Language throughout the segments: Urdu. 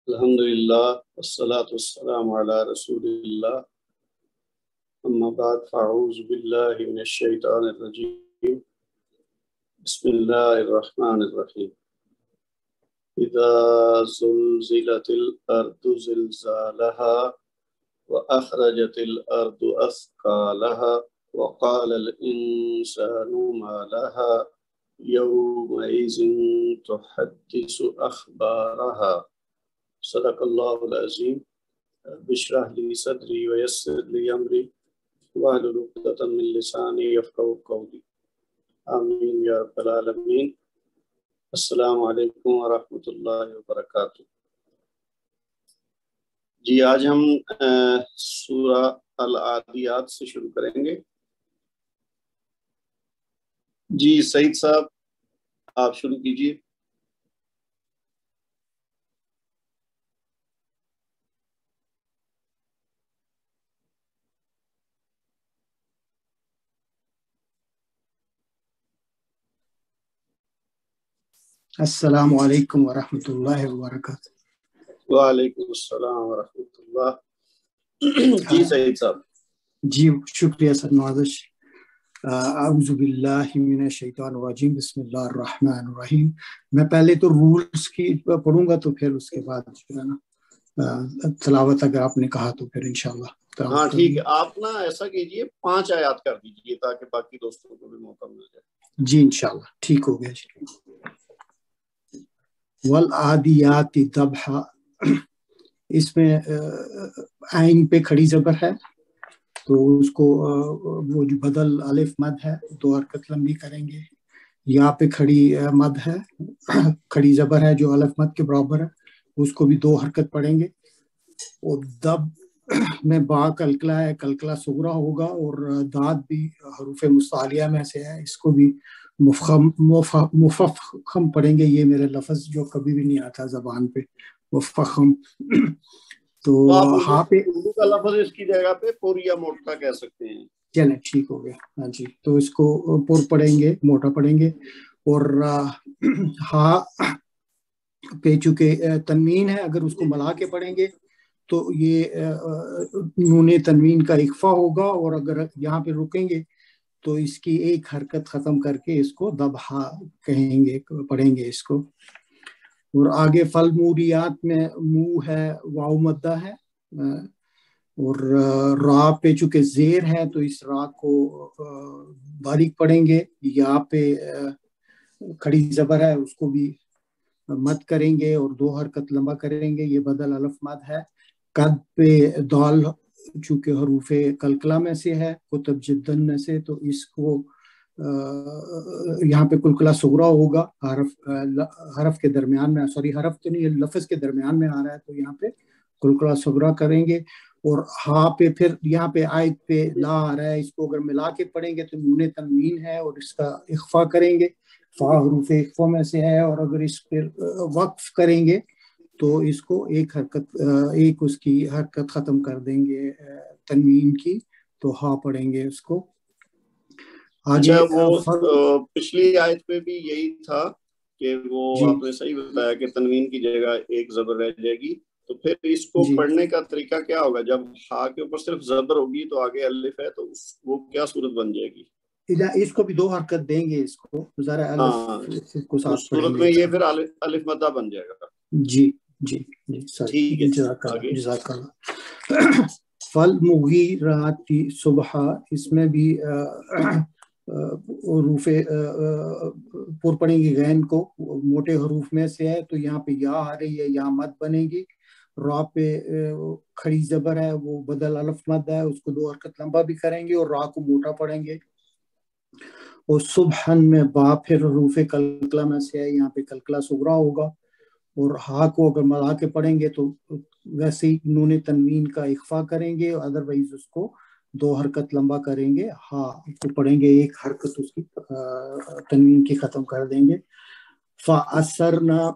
الحمدللہ والصلاة والسلام علی رسول اللہ اما بعد فاعوذ باللہ من الشیطان الرجیم بسم اللہ الرحمن الرحیم اذا زلزلت الارض زلزالها واخرجت الارض اثقالها وقال الانسان ما لها یومئذ تحدث اخبارها صدق اللہ العظیم اشرح لی صدری ویسر لی امری واحلل عقدۃ من لسانی یفقہوا قولی آمین یا رب العالمین۔ السلام علیکم ورحمۃ اللہ وبرکاتہ۔ جی آج ہم سورہ العادیات سے شروع کریں گے۔ جی سعید صاحب آپ شروع کیجیے۔ السلام علیکم ورحمۃ اللہ وبرکاتہ۔ وعلیکم السلام ورحمۃ اللہ۔ جی سعید صاحب۔ جی شکریہ سر نوازش۔ اعوذ باللہ من الشیطان الرجیم بسم اللہ الرحمن الرحیم۔ میں پہلے تو رولز کی پڑھوں گا تو پھر اس کے بعد جو ہے نا تلاوت اگر آپ نے کہا تو پھر انشاءاللہ۔ ہاں ٹھیک ہے، آپ نا ایسا کیجئے 5 آیات کر دیجئے تاکہ باقی دوستوں کو بھی موقع مل جائے۔ جی انشاءاللہ ٹھیک ہو گیا جی۔ والعادیات ضبحا، اس میں عین پہ کھڑی زبر ہے تو اس کو وہ جو بدل الف مد ہے 2 حرکت لمبی کریں گے۔ یا پہ کھڑی مد ہے، کھڑی زبر ہے جو الف مد کے برابر ہے، اس کو بھی 2 حرکت پڑھیں گے۔ اور دب میں با کلکلا ہے، کلکلا صغرا ہوگا، اور داد بھی حروف مستعلیہ میں سے ہے، اس کو بھی مفخم پڑھیں گے۔ یہ میرے لفظ جو کبھی بھی نہیں آتا زبان پہ، مفخم۔ تو ہاں پہ اردو کا لفظ اس کی جگہ پہ پر یا موٹا کہہ سکتے ہیں۔ چلیں ٹھیک ہو گیا، ہاں جی۔ تو اس کو پر پڑھیں گے، موٹا پڑھیں گے۔ اور ہاں پہ چونکہ تنوین ہے، اگر اس کو ملا کے پڑھیں گے تو یہ نون تنوین کا اخفا ہوگا، اور اگر یہاں پہ رکیں گے تو اس کی ایک حرکت ختم کر کے اس کو دبحا کہیں گے، پڑھیں گے اس کو۔ اور آگے فالموریات میں مو ہے، واو مدہ ہے، اور را پہ چونکہ زیر ہے تو اس را کو باریک پڑھیں گے۔ یا پہ کھڑی زبر ہے، اس کو بھی مد کریں گے اور 2 حرکت لمبا کریں گے، یہ بدل الف مد ہے۔ قد پہ دال چونکہ حروف کلکلا میں سے ہے، کتب جدن میں سے، تو اس کو یہاں پہ کلکلا صغرا ہوگا، حرف کے درمیان میں، سوری حرف تو نہیں، لفظ کے درمیان میں آ رہا ہے، تو یہاں پہ کلکلا صغرا کریں گے۔ اور ہاں پہ پھر یہاں پہ آیت پہ لا آ رہا ہے، اس کو اگر ملا کے پڑھیں گے تو نون تنوین ہے اور اس کا اخفا کریں گے، فا حروف اخفا میں سے ہے، اور اگر اس پہ وقف کریں گے تو اس کو ایک اس کی حرکت ختم کر دیں گے تنوین کی، تو ہاں پڑھیں گے اس کو۔ اچھا وہ پچھلی آیت پہ بھی یہی تھا کہ وہ جی آپ نے صحیح بتایا کہ تنوین کی جگہ ایک زبر رہ جائے گی، تو پھر اس کو جی پڑھنے کا طریقہ کیا ہوگا؟ جب ہا کے اوپر صرف زبر ہوگی تو آگے الف ہے، تو وہ کیا صورت بن جائے گی؟ اس کو بھی 2 حرکت دیں گے، اس کو ذرا ہاں الف کو اس ساتھ پڑھیں صورت گے میں اس یہ کا۔ پھر الف مدہ بن جائے گا۔ جی جی جی ٹھیک ہے، جزاک اللہ آگے۔ جزاک اللہ۔ فالمغیرات صبح، اس میں بھی حروف پر پڑھیں گی، غین کو موٹے حروف میں سے ہے تو یہاں پہ یا آ رہی ہے، یا مد بنے گی۔ را پہ کھڑی زبر ہے، وہ بدل الف مد ہے، اس کو 2 حرکت لمبا بھی کریں گے اور را کو موٹا پڑھیں گے۔ اور صبحن میں با پھر حروف کلکلا میں سے ہے، یہاں پہ کلکلا صغرا ہوگا، اور ہا کو اگر ملا کے پڑھیں گے تو ویسے ہی نون تنوین کا اخفا کریں گے، ادروائز اس کو 2 حرکت لمبا کریں گے، ہا کو پڑھیں گے، ایک حرکت اس کی تنوین کی ختم کر دیں گے۔ فَأَثَرْنَا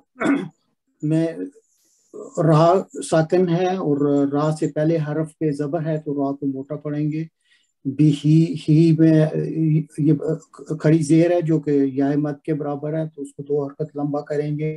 میں را ساکن ہے اور را سے پہلے حرف پہ زبر ہے تو را کو موٹا پڑھیں گے۔ ہی میں یہ کھڑی زیر ہے جو کہ یا مد کے برابر ہے تو اس کو 2 حرکت لمبا کریں گے۔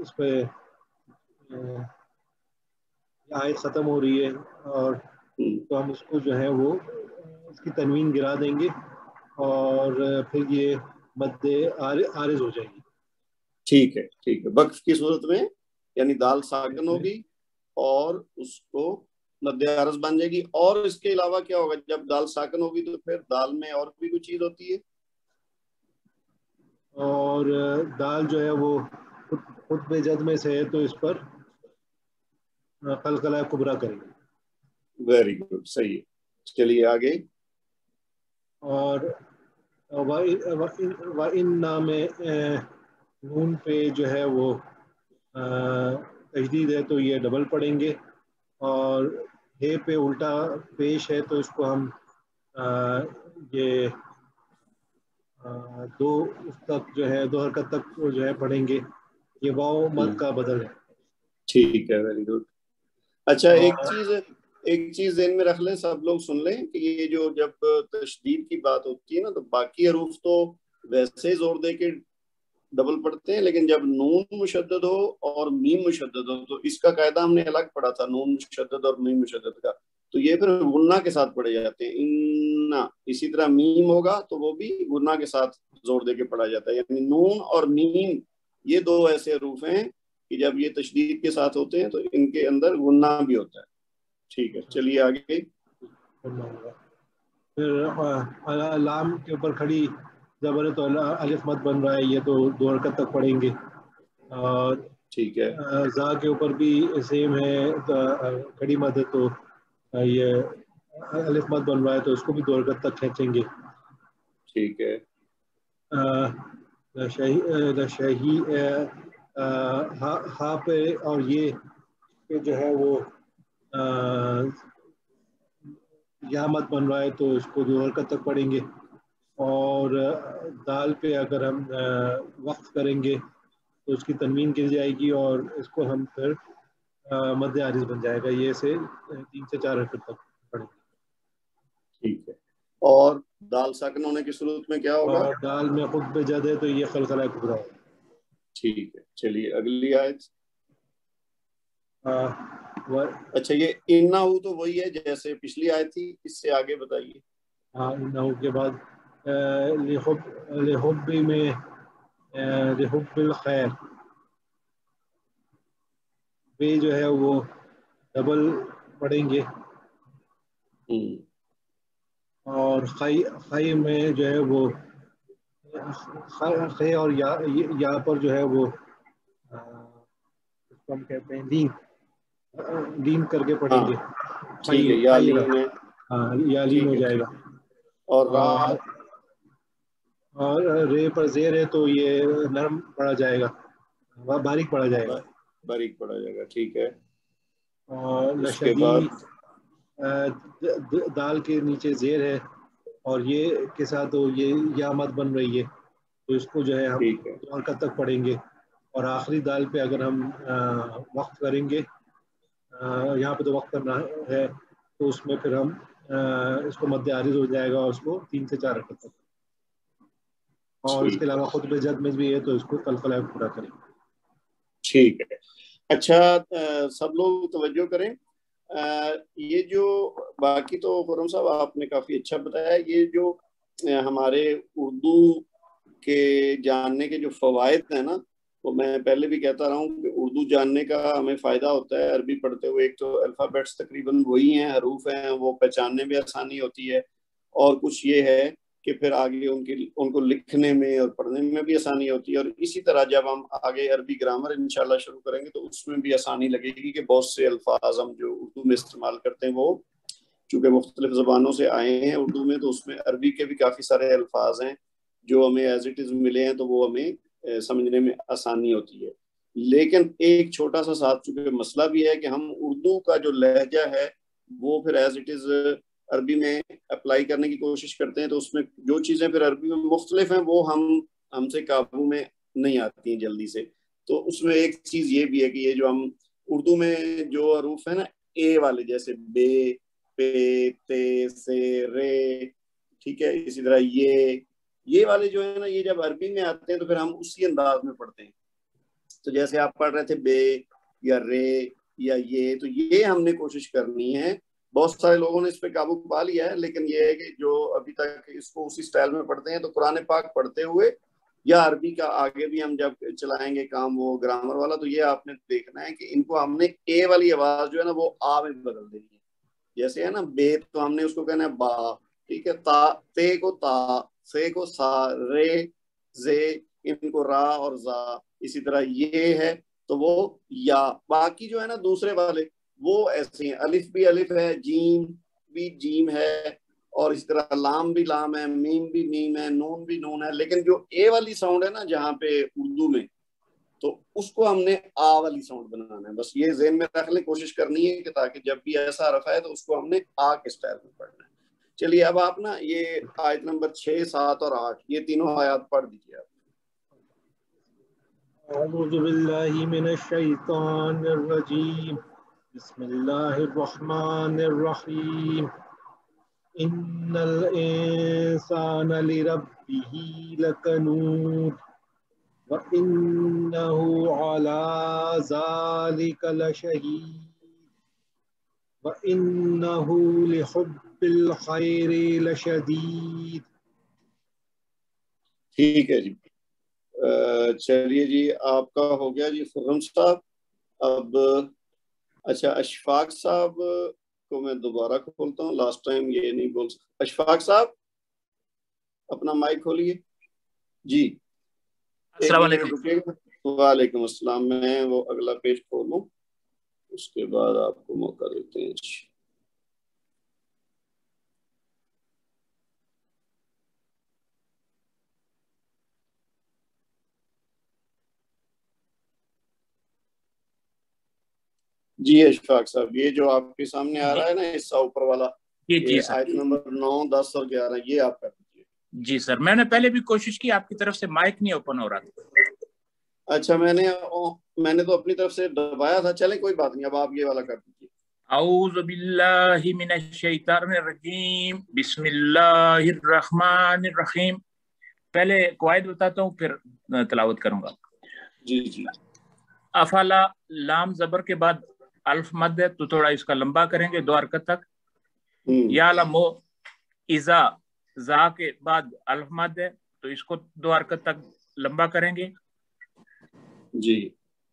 اس پہ آیت ختم ہو رہی ہے اور تو ہم اس کو جو ہے وہ اس کی تنوین گرا دیں گے اور پھر یہ مد عارض ہو جائے گی. ٹھیک ہے ٹھیک ہے. وقف کی صورت میں یعنی دال ساکن ہوگی اور اس کو مد عارض بن جائے گی. اور اس کے علاوہ کیا ہوگا؟ جب دال ساکن ہوگی تو پھر دال میں اور بھی کوئی چیز ہوتی ہے؟ اور دال جو ہے وہ خطب جد میں سے ہے تو اس پر قلقلہ کبرا کریں گے. ویری گڈ, صحیح ہے. چلیے آگے. اور وَإِنَّا میں نون پہ جو ہے وہ تجدید ہے تو یہ ڈبل پڑھیں گے, اور ہے پہ الٹا پیش ہے تو اس کو ہم یہ دو اس تک جو ہے 2 حرکت تک جو ہے پڑھیں گے. یہ واو مد کا بدل ہے. ٹھیک ہے, ویری گڈ. اچھا ایک چیز ذہن میں رکھ لیں, سب لوگ سن لیں کہ یہ جو جب تشدید کی بات ہوتی ہے نا تو باقی حروف تو ویسے زور دے کے ڈبل پڑھتے ہیں, لیکن جب نون مشدد ہو اور میم مشدد ہو تو اس کا قاعدہ ہم نے الگ پڑھا تھا, نون مشدد اور میم مشدد کا, تو یہ پھر غنہ کے ساتھ پڑھے جاتے ہیں. انا اسی طرح میم ہوگا تو وہ بھی غنہ کے ساتھ زور دے کے پڑھا جاتا ہے. یعنی نون اور میم یہ 2 ایسے حروف ہیں کہ جب یہ تشدید کے ساتھ ہوتے ہیں تو ان کے اندر غنہ بھی ہوتا ہے. ٹھیک ہے, چلیے آگے. پھر لام کے اوپر کھڑی زبر ہے تو الف مد بن رہا ہے, یہ تو 2 حرکت تک پڑھیں گے. اور ٹھیک ہے, زا کے اوپر بھی سیم ہے, کھڑی مد ہے تو یہ الف مد بن رہا ہے تو اس کو بھی 2 حرکت تک کھینچیں گے. ٹھیک ہے. شہی ہا پہ اور یہ پہ جو ہے وہ یا مت بن رہا ہے تو اس کو 2 حرکت تک پڑھیں گے. اور دال پہ اگر ہم وقف کریں گے تو اس کی تنوین گر جائے گی اور اس کو ہم پھر مد عارض بن جائے گا. یہ سے 3 سے 4 حرکت تک پڑھیں گے. ٹھیک ہے. اور دال ساکن ہونے کی صورت میں کیا ہوگا؟ اور دال میں خود بے جد ہے تو یہ قلقلہ کبرا ہے. ٹھیک ہے, چلیے اگلی آیت. اچھا یہ انہو تو وہی ہے جیسے پچھلی آیت تھی, اس سے آگے بتائیے. ہاں, انہو کے بعد لحب میں لحب الخیر بے جو ہے وہ ڈبل پڑھیں گے. اور خی میں جو ہے وہ خے اور یا پر جو ہے وہ ہم کہتے ہیں لین کر کے پڑھیں ہاں گے. ٹھیک ہے, یا لین ہے. ہاں, یا لین ٹھیک ہو ہے, جائے گا. اور را اور رے پر زیر ہے تو یہ نرم پڑا جائے گا, باریک پڑا جائے گا. باریک پڑا جائے گا. ٹھیک ہے. اور اس کے لشہی بعد دال کے نیچے زیر ہے اور یہ کے ساتھ یہ یا مت بن رہی ہے تو اس کو جو ہے ہم ٹھیک ہے, 2 حرکت تک پڑھیں گے. اور آخری دال پہ اگر ہم وقف کریں گے, یہاں پہ تو وقف کرنا ہے تو اس میں پھر ہم اس کو مد عارض ہو جائے گا اور اس کو 3 سے 4 حرکت تک. اور اس کے ٹھیک ہے. علاوہ خطب جد میں بھی ہے تو اس کو قلقلہ پورا کریں گے. ٹھیک ہے. اچھا سب لوگ توجہ کریں, یہ جو باقی تو خرم صاحب آپ نے کافی اچھا بتایا. یہ جو ہمارے اردو کے جاننے کے جو فوائد ہیں نا, وہ میں پہلے بھی کہتا رہا ہوں کہ اردو جاننے کا ہمیں فائدہ ہوتا ہے عربی پڑھتے ہوئے. ایک تو الفابیٹس تقریباً وہی ہیں, حروف ہیں, وہ پہچاننے میں آسانی ہوتی ہے, اور کچھ یہ ہے کہ پھر آگے ان کو لکھنے میں اور پڑھنے میں بھی آسانی ہوتی ہے. اور اسی طرح جب ہم آگے عربی گرامر انشاءاللہ شروع کریں گے تو اس میں بھی آسانی لگے گی کہ بہت سے الفاظ ہم جو اردو میں استعمال کرتے ہیں وہ چونکہ مختلف زبانوں سے آئے ہیں اردو میں, تو اس میں عربی کے بھی کافی سارے الفاظ ہیں جو ہمیں ایز اٹ از ملے ہیں, تو وہ ہمیں سمجھنے میں آسانی ہوتی ہے. لیکن ایک چھوٹا سا ساتھ چونکہ مسئلہ بھی ہے کہ ہم اردو کا جو لہجہ ہے وہ پھر ایز اٹ از عربی میں اپلائی کرنے کی کوشش کرتے ہیں, تو اس میں جو چیزیں پھر عربی میں مختلف ہیں وہ ہم سے قابو میں نہیں آتی ہیں جلدی سے. تو اس میں ایک چیز یہ بھی ہے کہ یہ جو ہم اردو میں جو حروف ہیں نا اے والے, جیسے بے, پے, تے, سے, رے, ٹھیک ہے, اسی طرح یہ والے جو ہے نا, یہ جب عربی میں آتے ہیں تو پھر ہم اسی انداز میں پڑھتے ہیں. تو جیسے آپ پڑھ رہے تھے بے یا رے یا یہ، تو یہ ہم نے کوشش کرنی ہے. بہت سارے لوگوں نے اس پہ قابو پا لیا ہے، لیکن یہ ہے کہ جو ابھی تک اس کو اسی سٹائل میں پڑھتے ہیں، تو قرآن پاک پڑھتے ہوئے یا عربی کا آگے بھی ہم جب چلائیں گے کام وہ گرامر والا، تو یہ آپ نے دیکھنا ہے کہ ان کو ہم نے اے والی آواز جو ہے نا وہ آ میں بدل دینی ہے. جیسے ہے نا بے، تو ہم نے اس کو کہنا ہے با، ٹھیک ہے. تا، تے کو تا، سے کو سا، رے زے، ان کو را اور زا. اسی طرح یہ ہے تو وہ یا. باقی جو ہے نا دوسرے والے وہ ایسے ہیں، الف بھی الف ہے، جیم بھی جیم ہے، اور اس طرح لام بھی لام ہے، میم بھی میم ہے، نون بھی نون ہے. لیکن جو اے والی ساؤنڈ ہے نا جہاں پہ اردو میں، تو اس کو ہم نے آ والی ساؤنڈ بنانا ہے. بس یہ ذہن میں رکھ لیں، کوشش کرنی ہے کہ تاکہ جب بھی ایسا حرف ہے تو اس کو ہم نے آ کے سٹائل میں پڑھنا ہے. چلیے اب آپ نا یہ آیت نمبر 6، 7 اور 8 یہ تینوں آیات پڑھ دیجیے آپ. اعوذ باللہ من الشیطان الرجیم، بسم اللہ الرحمن الرحیم. ان الانسان لربہ لکنود وَإِنَّهُ عَلَى ذَلِكَ لَشَهِيدٌ وَإِنَّهُ لِحُبِّ الْخَيْرِ لَشَدِيدٌ. ٹھیک ہے جی. چلیے جی آپ کا ہو گیا جی خرم صاحب. اب اچھا اشفاق صاحب کو میں دوبارہ کھولتا ہوں، لاسٹ ٹائم یہ نہیں بول سکتا. اشفاق صاحب اپنا مائک کھولیے جی. السلام علیکم. وعلیکم السلام. میں وہ اگلا پیج کھولوں، اس کے بعد آپ کو موقع دیتے ہیں. جی اشفاق صاحب، یہ جو آپ کے سامنے آ رہا ہے نا حصہ اوپر والا، جی سر. آیت نمبر 9، 10 اور 11 یہ آپ کر دیجیے. جی سر، میں نے پہلے بھی کوشش کی، آپ کی طرف سے مائک نہیں اوپن ہو رہا تھا. اچھا میں نے تو اپنی طرف سے دبایا تھا. چلیں کوئی بات نہیں، اب آپ یہ والا کر دیجیے. اعوذ باللہ من الشیطان الرجیم، بسم اللہ الرحمن الرحیم. پہلے قواعد بتاتا ہوں پھر تلاوت کروں گا. جی جی. افلا، لام زبر کے بعد الف مد ہے تو تھوڑا اس کا لمبا کریں گے 2 حرکت تک. یا لمو، ازا، زا کے بعد الف مد ہے تو اس کو 2 حرکت تک لمبا کریں گے. جی.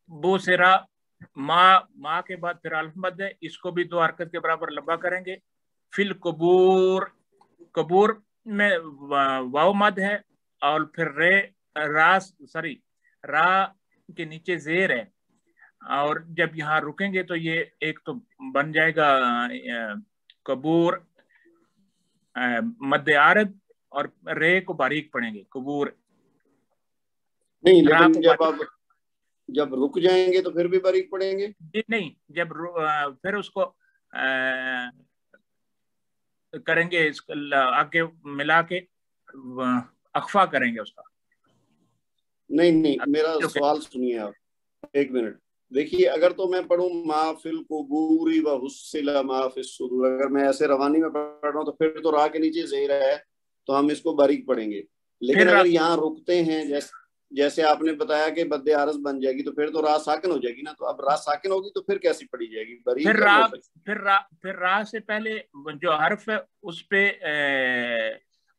بو سرا، ما کے بعد پھر الف مد ہے، اس کو بھی 2 حرکت کے برابر لمبا کریں گے. فل قبور، قبور میں واو مد ہے اور پھر را کے نیچے زیر ہے، اور جب یہاں رکیں گے تو یہ ایک تو بن جائے گا قبور مد عارض، اور رے کو باریک پڑھیں گے قبور. نہیں لیکن جب رک جائیں گے تو پھر بھی باریک پڑھیں گے. جی نہیں، جب پھر اس کو کریں گے اس آگے ملا کے اخفا کریں گے اس کا. نہیں میرا سوال سنیے آپ، ایک منٹ. دیکھیے اگر تو میں پڑھوں ما فی القبور وحصل ما فی الصدور، اگر میں ایسے روانی میں پڑھ رہا ہوں تو پھر تو را کے نیچے زیر ہے تو ہم اس کو باریک پڑھیں گے. لیکن اگر یہاں رکتے ہیں جیسے آپ نے بتایا کہ بد عارض بن جائے گی تو پھر تو را ساکن ہو جائے گی نا. تو اب را ساکن ہوگی تو پھر کیسی پڑھی جائے گی؟ باریک. پھر را سے پہلے جو حرف ہے اس پہ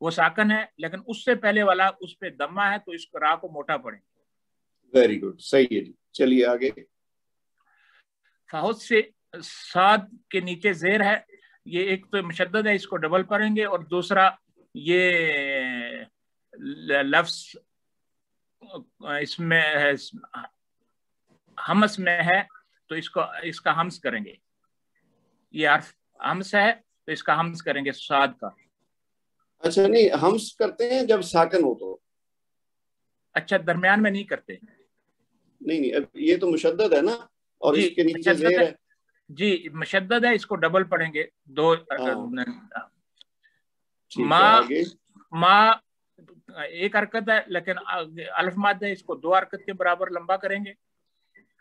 وہ ساکن ہے، لیکن اس سے پہلے والا اس پہ دمہ ہے تو اس کو را کو موٹا پڑھیں. ویری گڈ، صحیح ہے جی. چلیے آگے. فہد سے ساد کے نیچے زیر ہے، یہ ایک تو مشدد ہے، اس کو ڈبل پڑھیں گے، اور دوسرا یہ لفظ اس میں ہے ہمس میں ہے تو اس کا ہمس کریں گے. یہ حرف ہمس ہے تو اس کا ہمس کریں گے ساد کا. اچھا نہیں، ہمس کرتے ہیں جب ساکن ہو تو. اچھا درمیان میں نہیں کرتے. نہیں یہ تو مشدد ہے نا، اور جی اس کے نیچے زیر ہے. جی مشدد ہے، اس کو ڈبل پڑھیں گے 2. ما ایک حرکت ہے لیکن الف مد ہے، اس کو 2 حرکت کے برابر لمبا کریں گے.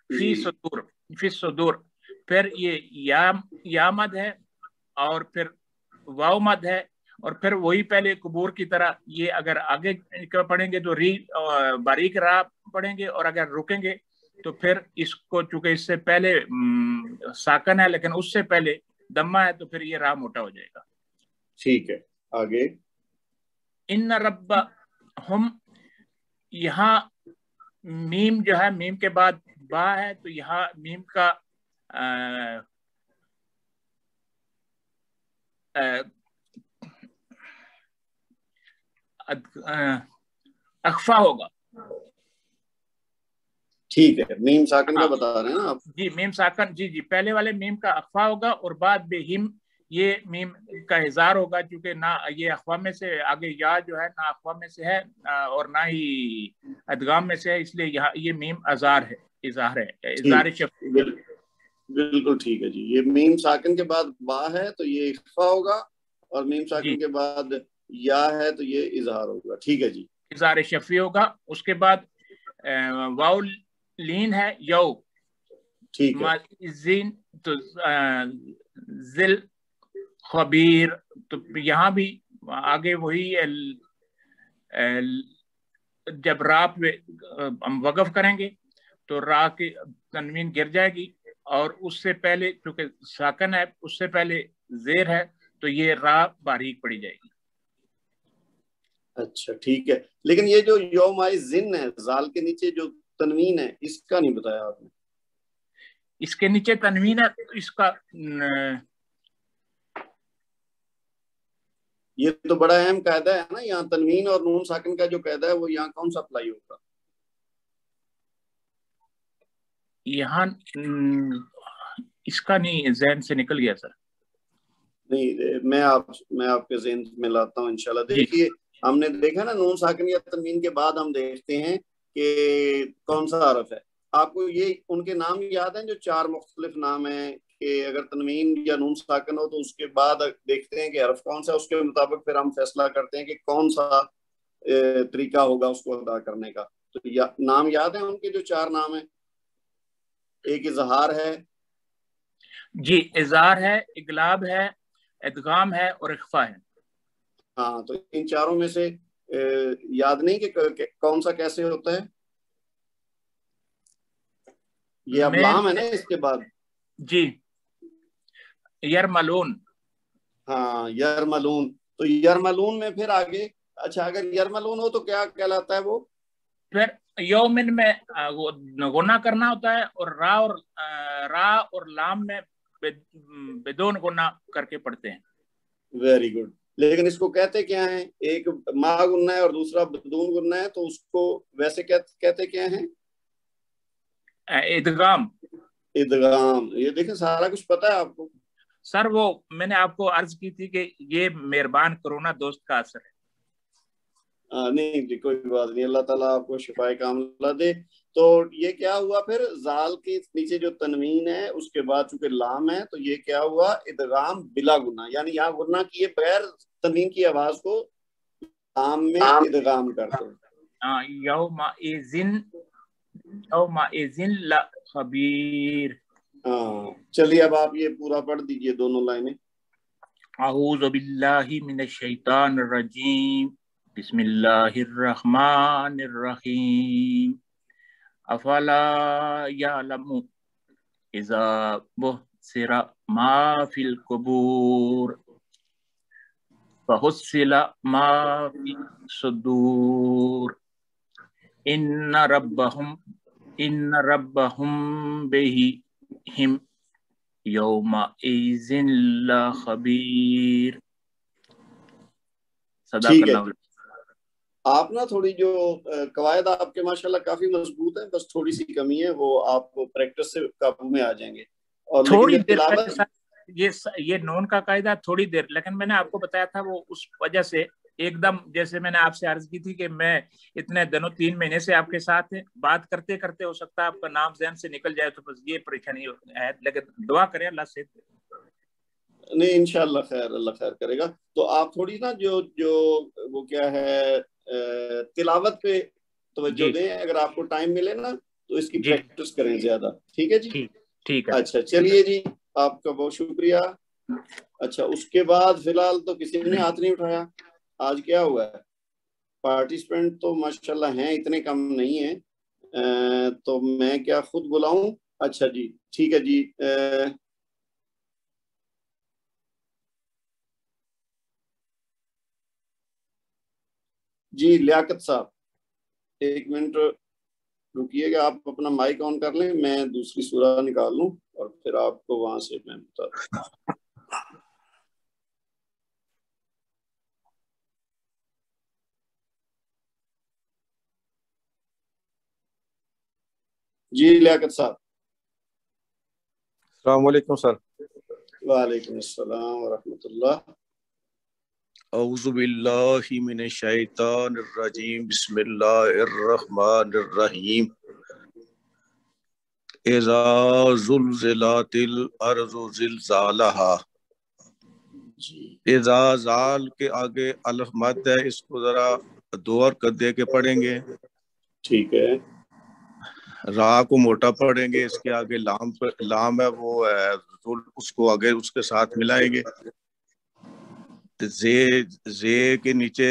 فی صدور، پھر یہ یا مد ہے اور پھر واو مد ہے، اور پھر وہی پہلے قبور کی طرح یہ اگر آگے پڑھیں گے تو باریک را پڑھیں گے، اور اگر رکیں گے تو پھر اس کو چونکہ اس سے پہلے ساکن ہے لیکن اس سے پہلے دمہ ہے تو پھر یہ را موٹا ہو جائے گا. ٹھیک ہے آگے. ان ربہم، یہاں میم جو ہے میم کے بعد با ہے تو یہاں میم کا اخفا ہوگا. ٹھیک ہے میم ساکن کا بتا رہے ہیں نا آپ. جی میم ساکن، جی پہلے والے میم کا اخفا ہوگا اور بعد بے ہم یہ میم کا اظہار ہوگا، چونکہ نہ یہ اخفا میں سے آگے یا جو ہے نہ اخفا میں سے ہے اور نہ ہی ادغام میں سے ہے، اس لیے یہاں یہ میم اظہار ہے، اظہار ہے، اظہار شفوی. بالکل ٹھیک ہے جی. یہ میم ساکن کے بعد با ہے تو یہ اخفا ہوگا اور میم ساکن کے بعد یا ہے تو یہ اظہار ہوگا. ٹھیک ہے جی. اظہار شفوی ہوگا. اس کے بعد واو لین ہے یو، ٹھیک ہے. زین تو ذل خبیر، تو یہاں بھی آگے وہی جب را پہ ہم وقف کریں گے تو را کی تنوین گر جائے گی اور اس سے پہلے چونکہ ساکن ہے اس سے پہلے زیر ہے تو یہ را باریک پڑی جائے گی. اچھا ٹھیک ہے. لیکن یہ جو یوم زن ہے زال کے نیچے جو تنوین ہے اس کا نہیں بتایا آپ نے. اس کے نیچے تنوین ہے تو اس کا یہ تو بڑا اہم قاعدہ ہے نا، یہاں تنوین اور نون ساکن کا جو قاعدہ ہے وہ یہاں کون سا اپلائی ہوگا؟ یہاں اس کا نہیں ذہن سے نکل گیا سر. نہیں میں آپ کے ذہن میں لاتا ہوں انشاءاللہ. دیکھیے ہم نے دیکھا نا نون ساکن یا تنوین کے بعد ہم دیکھتے ہیں کہ کون سا حرف ہے. آپ کو یہ ان کے نام یاد ہیں جو 4 مختلف نام ہیں کہ اگر تنوین یا نون ساکن ہو تو اس کے بعد دیکھتے ہیں کہ حرف کون سا، اس کے مطابق پھر ہم فیصلہ کرتے ہیں کہ کون سا طریقہ ہوگا اس کو ادا کرنے کا. تو نام یاد ہیں ان کے جو 4 نام ہیں؟ ایک اظہار ہے. جی اظہار ہے، اقلاب ہے، ادغام ہے اور اخفا ہے. ہاں تو ان 4 میں سے یاد نہیں کہ کون سا کیسے ہوتا ہے؟ یہ اب لام ہے نا اس کے بعد. جی یرملون. ہاں یرملون. تو یرملون میں پھر آگے اچھا اگر یرملون ہو تو کیا کہلاتا ہے وہ؟ پھر یومن میں غنہ کرنا ہوتا ہے اور را اور لام میں بدون غنہ کر کے پڑھتے ہیں. Very good. لیکن اس کو کہتے کیا ہیں؟ ایک ما غنہ ہے اور دوسرا بدون غنہ ہے تو اس کو ویسے کہتے کیا ہیں؟ ادغام. ادغام. یہ دیکھیں سارا کچھ پتا ہے آپ کو. سر وہ میں نے آپ کو عرض کی تھی کہ یہ مہربان کرونا دوست کا اثر ہے. نہیں جی کوئی بات نہیں. اللہ تعالیٰ آپ کو شفائے کاملہ دے. تو یہ کیا ہوا پھر زال کے نیچے جو تنوین ہے اس کے بعد چونکہ لام ہے تو یہ کیا ہوا؟ ادغام بلا گناہ، یعنی یہاں گناہ کیے بغیر تنوین کی آواز کو لام میں ادغام کرتے ہیں. یومئذ لخبیر. چلیے اب آپ یہ پورا پڑھ دیجئے دونوں لائنیں. اعوذ باللہ من الشیطان الرجیم بسم اللہ الرحمن الرحیم. افلا یعلم اذا بحثر ما فی القبور فحصل ما فی الصدور ان ربهم بهم یومئذ لخبیر. صدق اللہ. آپ نا تھوڑی جو قواعد آپ کے ماشاءاللہ کافی مضبوط ہیں، بس تھوڑی سی کمی ہے، وہ آپ پریکٹس سے قابو میں آ جائیں گے. اور تھوڑی دیر یہ نون کا قاعدہ تھوڑی دیر، لیکن میں نے آپ کو بتایا تھا وہ اس وجہ سے ایک دم جیسے میں نے آپ سے عرض کی تھی کہ میں اتنے دنوں 3 مہینے سے آپ کے ساتھ بات کرتے کرتے ہو سکتا ہے آپ کا نام ذہن سے نکل جائے، تو بس یہ پریشانی ہے، لیکن دعا کریں اللہ سے. نہیں انشاءاللہ خیر، اللہ خیر کرے گا. تو آپ تھوڑی نا جو وہ کیا ہے تلاوت پہ توجہ دیں. اگر آپ کو ٹائم ملے نا تو اس کی پریکٹس کریں زیادہ. ٹھیک ہے جی؟ ٹھیک ہے. اچھا چلیے جی آپ کا بہت شکریہ. اچھا اس کے بعد فی الحال تو کسی نے ہاتھ نہیں اٹھایا. آج کیا ہوا ہے؟ پارٹیسپینٹ تو ماشاءاللہ ہیں، اتنے کم نہیں ہیں. تو میں کیا خود بلاؤں؟ اچھا جی ٹھیک ہے جی. جی لیاقت صاحب ایک منٹ رکیے گا، آپ اپنا مائک آن کر لیں، میں دوسری سورہ نکال لوں اور پھر آپ کو وہاں سے میں بتا دوں. جی لیاقت صاحب. السلام علیکم سر. وعلیکم السلام ورحمۃ اللہ. اعوذ باللہ من الشیطان الرجیم، بسم اللہ الرحمن الرحیم. اذا زلزلات الارض زلزالہا. اذا زال کے آگے الف مد ہے، اس کو ذرا دو اور دے کے پڑھیں گے. ٹھیک ہے. را کو موٹا پڑھیں گے، اس کے آگے لام ہے وہ ہے، اس کو آگے اس کے ساتھ ملائیں گے. زے کے نیچے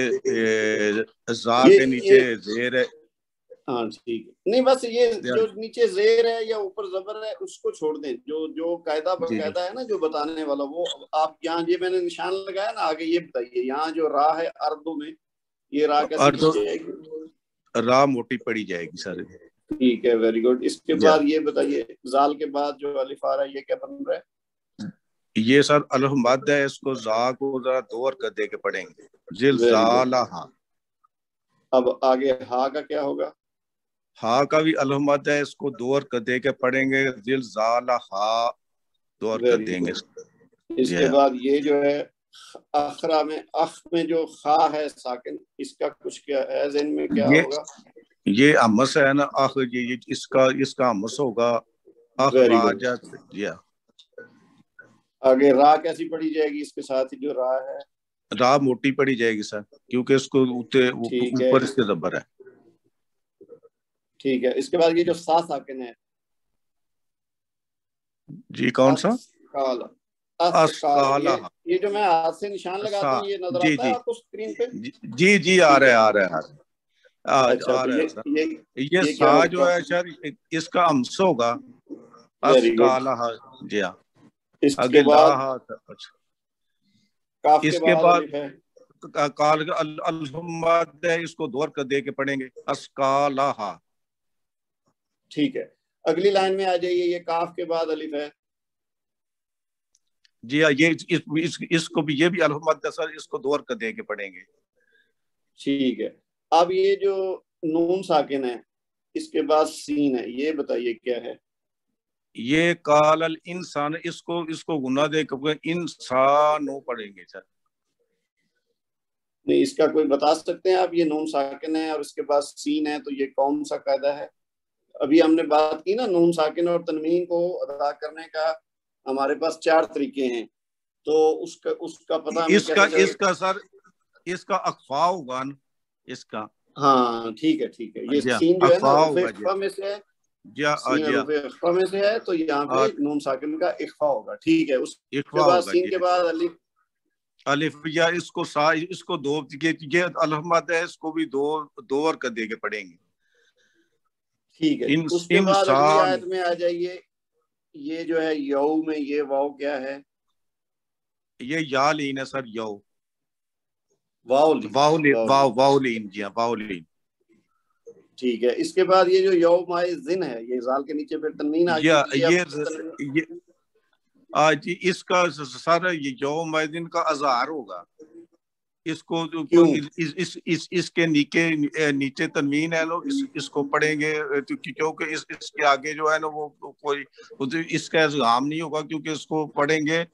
زا کے نیچے زیر ہے. ہاں ٹھیک ہے. نہیں بس یہ جو نیچے زیر ہے یا اوپر زبر ہے اس کو چھوڑ دیں، جو قاعدہ باقاعدہ ہے نا جو بتانے والا، وہ آپ یہاں یہ میں نے نشان لگایا نا آگے، یہ بتائیے یہاں جو را ہے اردو میں، یہ را کیسے پڑھی جائے گی؟ را موٹی پڑی جائے گی سارے. ٹھیک ہے ویری گڈ. اس کے بعد یہ بتائیے زال کے بعد جو الف آ رہا ہے یہ کیا بن رہا ہے؟ یہ سر الف مد ہے، اس کو زا کو ذرا دو اور دے کے پڑھیں گے. زلزالہا. اب آگے ہا کا کیا ہوگا؟ ہا کا بھی الف مد ہے، اس کو دو اور دے کے پڑھیں گے. زلزالہا دو اور دیں گے. اس کے بعد یہ جو ہے اخرا میں، اخ میں جو خا ہے ساکن، اس کا کچھ کیا ہے ذہن میں کیا ہوگا؟ یہ امس ہے نا اخ، یہ اس کا امس ہوگا اخراجت. آگے را کیسی پڑھی جائے گی؟ اس کے ساتھ ہی جو را ہے را موٹی پڑی جائے گی سر، کیونکہ اس کو اوپر اس کے زبر ہے. ٹھیک ہے. اس کے بعد یہ جو سا ساکن ہے، جی کون سا؟ اسقالہ. یہ جو میں ہاتھ سے نشان لگاتا ہوں یہ نظر آتا ہے آپ کو اسکرین پہ؟ جی جی آ رہا ہے. یہ سا جو ہے سر اس کا امس ہوگا اسقالہ. جی ہاں. اس کے بعد اس کے بعد کال الحمد ہے، اس کو دور کر دے کے پڑھیں گے اسقالہا. ٹھیک ہے. اگلی لائن میں آ جائیے، یہ کاف کے بعد الف ہے. جی ہاں، یہ اس کو بھی، یہ بھی الحمد ہے سر، اس کو دور کر دے کے پڑھیں گے. ٹھیک ہے. اب یہ جو نون ساکن ہے اس کے بعد سین ہے، یہ بتائیے کیا ہے؟ یہ کال الانسان، اس کو گناہ دے کے انسانو پڑھیں گے سر. نہیں، اس کا کوئی بتا سکتے ہیں آپ؟ یہ نون ساکن ہے اور اس کے بعد سین ہے، تو یہ کون سا قاعدہ ہے؟ ابھی ہم نے بات کی نا نون ساکن اور تنوین کو ادا کرنے کا ہمارے پاس 4 طریقے ہیں، تو اس کا پتہ ہمیں کیسے چلے؟ اس کا اخفا ہوگا نا اس کا. ہاں ٹھیک ہے ٹھیک ہے. یہ سین جو ہے نا حروف اخفا میں سے ہے، سین حروف اخفا میں سے ہے، تو یہاں پہ نون ساکن کا اخفا ہوگا. ٹھیک ہے. اس کے بعد سین کے بعد الف، یا اس کو دو، یہ الحمد ہے، اس کو بھی دو اور کر دے کے پڑھیں گے. ٹھیک ہے. اس کے بعد اگلی آیت میں آ جائیے، یہ جو ہے یو میں یہ واو کیا ہے؟ یہ یا لین ہے سر. یو واولین. جی ہاں واولین. ٹھیک ہے. اس کے بعد یہ جو یوم زن ہے، یہ زال کے نیچے پھر تنوین آ گئی. اس کا سر یوم زن کا اظہار ہوگا. اس کو اس کے نیچے تنوین ہے، لوگ اس کو پڑھیں گے، کیونکہ اس کے آگے جو ہے نا وہ کوئی اس کا اظہام نہیں ہوگا، کیونکہ اس کو پڑھیں گے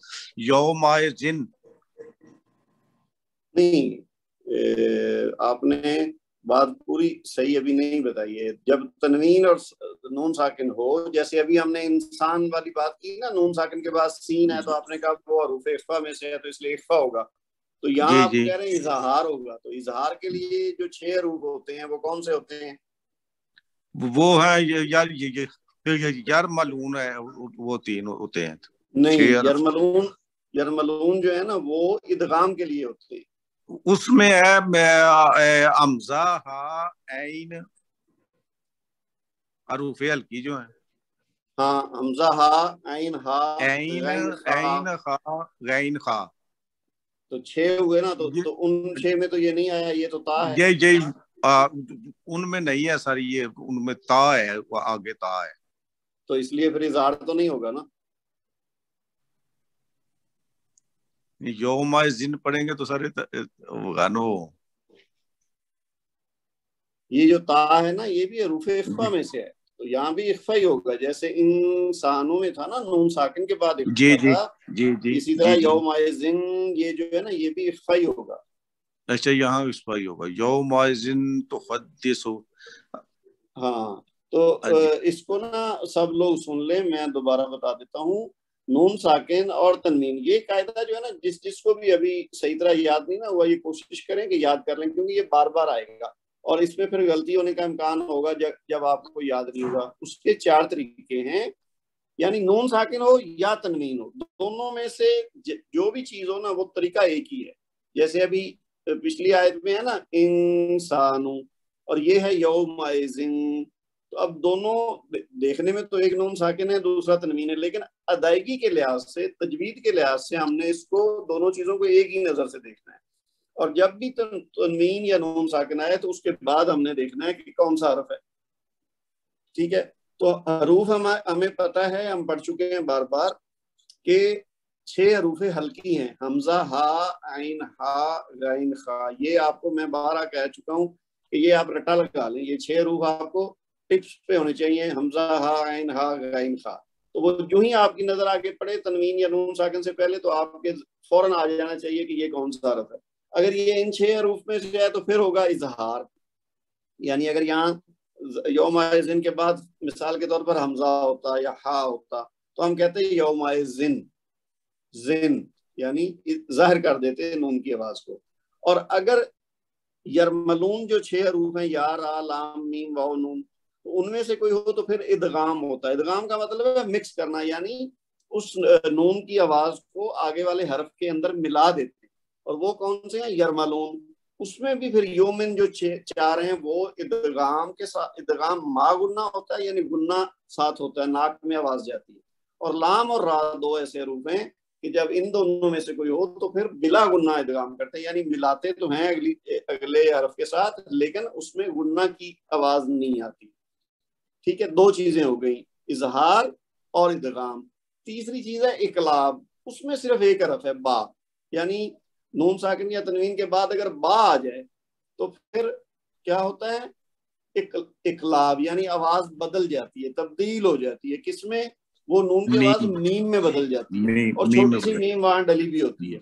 یوم زن. نہیں، آپ نے بات پوری صحیح ابھی نہیں بتائی ہے. جب تنوین اور نون ساکن ہو، جیسے ابھی ہم نے انسان والی بات کی نا، نون ساکن کے بعد سین ہے تو آپ نے کہا وہ حروف اخفا میں سے ہے تو اس لیے اخفا ہوگا. تو یہاں آپ کہہ رہے ہیں اظہار ہوگا، تو اظہار کے لیے جو 6 حروف ہوتے ہیں وہ کون سے ہوتے ہیں؟ وہ ہے یار ملون ہے، وہ 3 ہوتے ہیں. نہیں، یرملون جو ہے نا وہ ادغام کے لیے ہوتے ہیں. اس میں ہے امزہ ہا عین. حروف ہلکی جو ہیں. ہاں حمزہ ہا عین ہا عین خا غین خا. تو 6 ہوئے نا, تو ان 6 میں تو یہ نہیں آیا, یہ تو تا ہے. جی ان میں نہیں ہے سر, یہ ان میں تا ہے, آگے تا ہے, تو اس لیے پھر اظہار تو نہیں ہوگا نا. یوم زن پڑھیں گے تو سر غانو, یہ جو تا ہے نا یہ بھی حروف اخفا میں سے ہے, تو یہاں بھی اخفا ہی ہوگا. جیسے انسانوں میں تھا نا نون ساکن کے بعد اخفا تھا, اسی طرح یوم زن یہ جو ہے نا یہ بھی اخفا ہی ہوگا. اچھا یہاں اخفا ہی ہوگا. یوم زن تو حدث. ہاں تو اس کو نا سب لوگ سن لیں, میں دوبارہ بتا دیتا ہوں. نون ساکن اور تنوین, یہ قاعدہ جو ہے نا جس کو بھی ابھی صحیح طرح یاد نہیں نا ہوا, یہ کوشش کریں کہ یاد کر لیں, کیونکہ یہ بار بار آئے گا اور اس میں پھر غلطی ہونے کا امکان ہوگا جب آپ کو یاد نہیں ہوگا. اس کے 4 طریقے ہیں, یعنی نون ساکن ہو یا تنوین ہو, دونوں میں سے جو بھی چیز ہو نا وہ طریقہ ایک ہی ہے. جیسے ابھی پچھلی آیت میں ہے نا انسانو, اور یہ ہے یومئذن, تو اب دونوں دیکھنے میں تو ایک نون ساکن ہے دوسرا تنوین ہے, لیکن ادائیگی کے لحاظ سے, تجوید کے لحاظ سے ہم نے اس کو دونوں چیزوں کو ایک ہی نظر سے دیکھنا ہے. اور جب بھی تنوین یا نون ساکن آئے تو اس کے بعد ہم نے دیکھنا ہے کہ کون سا حرف ہے. ٹھیک ہے, تو حروف ہمیں پتہ ہے, ہم پڑھ چکے ہیں بار بار کہ 6 حروف ہلکی ہیں, حمزہ ہا عین ہا غین خا. یہ آپ کو میں بارہ کہہ چکا ہوں کہ یہ آپ رٹا لگا لیں, یہ 6 حروف آپ کو ٹپس پہ ہونے چاہیے, حمزہ ہا عین ہا غین خا. تو وہ جو ہی آپ کی نظر آگے پڑے تنوین یا نون ساکن سے پہلے, تو آپ کے فوراً آ جانا چاہیے کہ یہ کون سا حرف ہے. اگر یہ ان 6 حروف میں سے ہے تو پھر ہوگا اظہار. یعنی اگر یہاں یوم زن کے بعد مثال کے طور پر حمزہ ہوتا یا ہا ہوتا تو ہم کہتے ہیں یوم زن, زن یعنی ظاہر کر دیتے نون کی آواز کو. اور اگر یرملون جو 6 حروف ہیں یا را لام میم واو نون, تو ان میں سے کوئی ہو تو پھر ادغام ہوتا ہے. ادغام کا مطلب ہے مکس کرنا, یعنی اس نون کی آواز کو آگے والے حرف کے اندر ملا دیتے ہیں. اور وہ کون سے ہیں؟ یرملون. اس میں بھی پھر یومن جو 4 ہیں وہ ادغام کے ساتھ, ادغام ما گنہ ہوتا ہے, یعنی گنہ ساتھ ہوتا ہے, ناک میں آواز جاتی ہے. اور لام اور را 2 ایسے حروف ہیں کہ جب ان دونوں میں سے کوئی ہو تو پھر بلا گنہ ادغام کرتے ہیں, یعنی ملاتے تو ہیں اگلے حرف کے ساتھ لیکن اس میں گنہ کی آواز نہیں آتی. ٹھیک ہے, 2 چیزیں ہو گئیں, اظہار اور ادغام. تیسری چیز ہے اقلاب, اس میں صرف ایک حرف ہے با, یعنی نون ساکن یا تنوین کے بعد اگر با آ جائے تو پھر کیا ہوتا ہے؟ اقلاب, یعنی آواز بدل جاتی ہے, تبدیل ہو جاتی ہے. کس میں؟ وہ نون کی آواز میم میں بدل جاتی ہے, اور چھوٹی سی میم وہاں ڈلی بھی ہوتی ہے.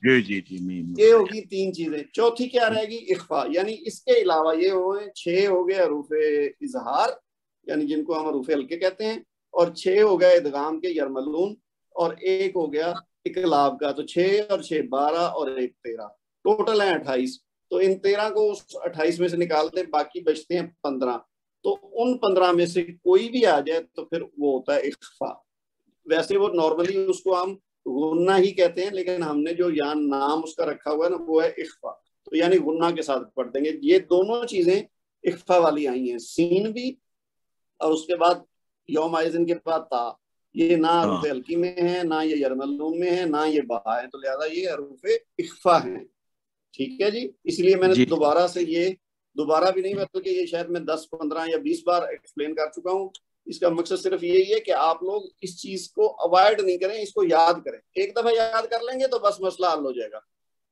یہ ہوگی 3 چیزیں. چوتھی کیا رہے گی؟ اخفا. یعنی اس کے علاوہ یہ ہوئے 6 ہو گئے حروف اظہار, یعنی جن کو ہم حروف ہلکے کہتے ہیں, اور 6 ہو گئے ادغام کے یرملون, اور 1 ہو گیا اقلاب کا. تو 6 اور 6 12 اور 1 13, ٹوٹل ہیں 28. تو ان 13 کو اس 28 میں سے نکال دیں, باقی بچتے ہیں 15. تو ان 15 میں سے کوئی بھی آ جائے تو پھر وہ ہوتا ہے اخفا. ویسے وہ نارملی اس کو ہم غنہ ہی کہتے ہیں, لیکن ہم نے جو یہاں نام اس کا رکھا ہوا ہے نا وہ ہے اخفا, تو یعنی غنہ کے ساتھ پڑھ دیں گے. یہ دونوں چیزیں اخفا والی آئی ہیں, سین بھی اور اس کے بعد یوم زن کے بعد تا. یہ نہ حروف ہلکی میں ہے, نہ یہ یرملون میں ہے, نہ یہ با ہے, تو لہذا یہ حروف اخفا ہیں. ٹھیک ہے جی, اس لیے میں نے دوبارہ سے یہ دوبارہ بھی نہیں بلکہ یہ شاید میں 10 15 یا 20 بار ایکسپلین کر چکا ہوں. اس کا مقصد صرف یہی ہے کہ آپ لوگ اس چیز کو اوائڈ نہیں کریں, اس کو یاد کریں. ایک دفعہ یاد کر لیں گے تو بس مسئلہ حل ہو جائے گا.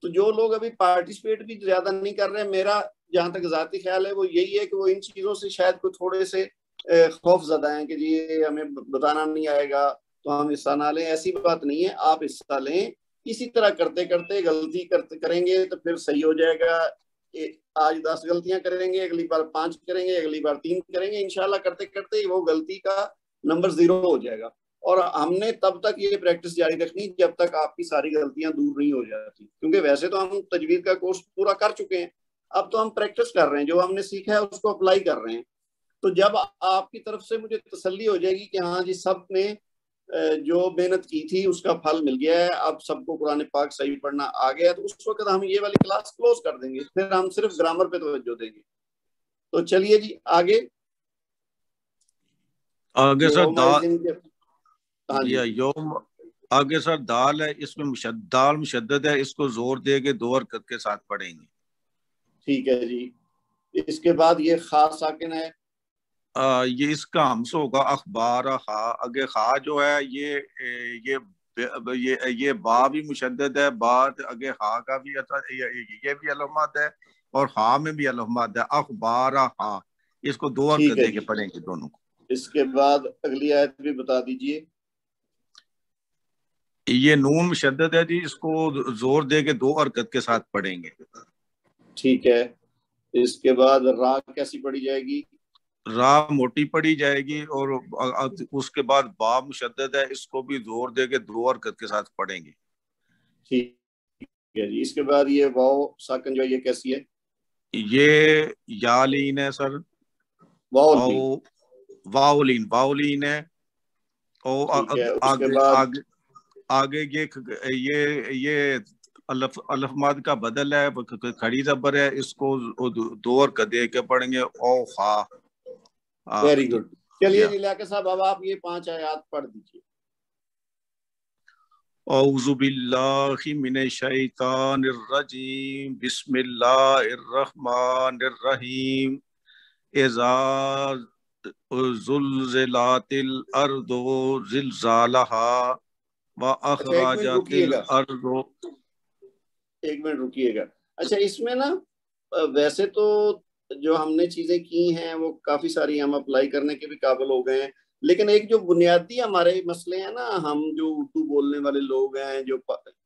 تو جو لوگ ابھی پارٹیسپیٹ بھی زیادہ نہیں کر رہے, میرا جہاں تک ذاتی خیال ہے وہ یہی ہے کہ وہ ان چیزوں سے شاید کوئی تھوڑے سے خوف زدہ ہیں کہ جی ہمیں بتانا نہیں آئے گا تو ہم حصہ نہ لیں. ایسی بات نہیں ہے, آپ حصہ لیں. اسی طرح کرتے کرتے غلطی کریں گے تو پھر صحیح ہو جائے گا. آج 10 غلطیاں کریں گے, اگلی بار 5 کریں گے, اگلی بار 3 کریں گے. انشاءاللہ کرتے کرتے وہ غلطی کا نمبر 0 ہو جائے گا. اور ہم نے تب تک یہ پریکٹس جاری رکھنی جب تک آپ کی ساری غلطیاں دور نہیں ہو جاتی, کیونکہ ویسے تو ہم تجوید کا کورس پورا کر چکے ہیں, اب تو ہم پریکٹس کر رہے ہیں, جو ہم نے سیکھا ہے اس کو اپلائی کر رہے ہیں. تو جب آپ کی طرف سے مجھے تسلی ہو جائے گی کہ ہاں جی سب نے جو محنت کی تھی اس کا پھل مل گیا ہے, اب سب کو قرآن پاک صحیح پڑھنا آ گیا, تو اس وقت ہم یہ والی کلاس کلوز کر دیں گے, پھر ہم صرف گرامر پہ توجہ دیں گے. تو چلیے جی آگے. آگے سر دال، ہاں جی یوم، آگے سر دال ہے، اس میں دال مشدد ہے، اس کو زور دے کے 2 حرکت کے ساتھ پڑھیں گے. ٹھیک ہے جی. اس کے بعد یہ خاص ساکن ہے، یہ اس کا ہمس ہوگا اخبار خا. اگے خا جو ہے یہ با بھی مشدد ہے، بعد اگے خا کا بھی یہ بھی علامات ہے اور خا میں بھی علامات ہے. اخبار خا، اس کو 2 حرکت دے کے پڑھیں گے دونوں کو. اس کے بعد اگلی آیت بھی بتا دیجئے. یہ نون مشدد ہے جی، اس کو زور دے کے 2 حرکت کے ساتھ پڑھیں گے. ٹھیک ہے. اس کے بعد را کیسی پڑھی جائے گی؟ را موٹی پڑھی جائے گی، اور اس کے بعد با مشدد ہے، اس کو بھی زور دے کے 2 حرکت کے ساتھ پڑھیں گے. ٹھیک ہے جی. اس کے بعد یہ واو ساکن جو ہے یہ کیسی ہے؟ یہ یا لین ہے سر، واولین ہے. آگے یہ الف ماد کا بدل ہے، کھڑی زبر ہے، اس کو 2 حرکت دے کے پڑھیں گے. او خا. Very good. چلیے جی لیاقت صاحب اب آپ یہ 5 آیات پڑھ دیجیے. اعوذ باللہ من الشیطان الرجیم، بسم اللہ الرحمن الرحیم. اذا زلزلات الارض زلزالها واخرجت الارض. ایک منٹ رکیے گا. اچھا اس میں نا ویسے تو جو ہم نے چیزیں کی ہیں وہ کافی ساری ہم اپلائی کرنے کے بھی قابل ہو گئے ہیں، لیکن ایک جو بنیادی ہمارے مسئلے ہیں نا، ہم جو اردو بولنے والے لوگ ہیں، جو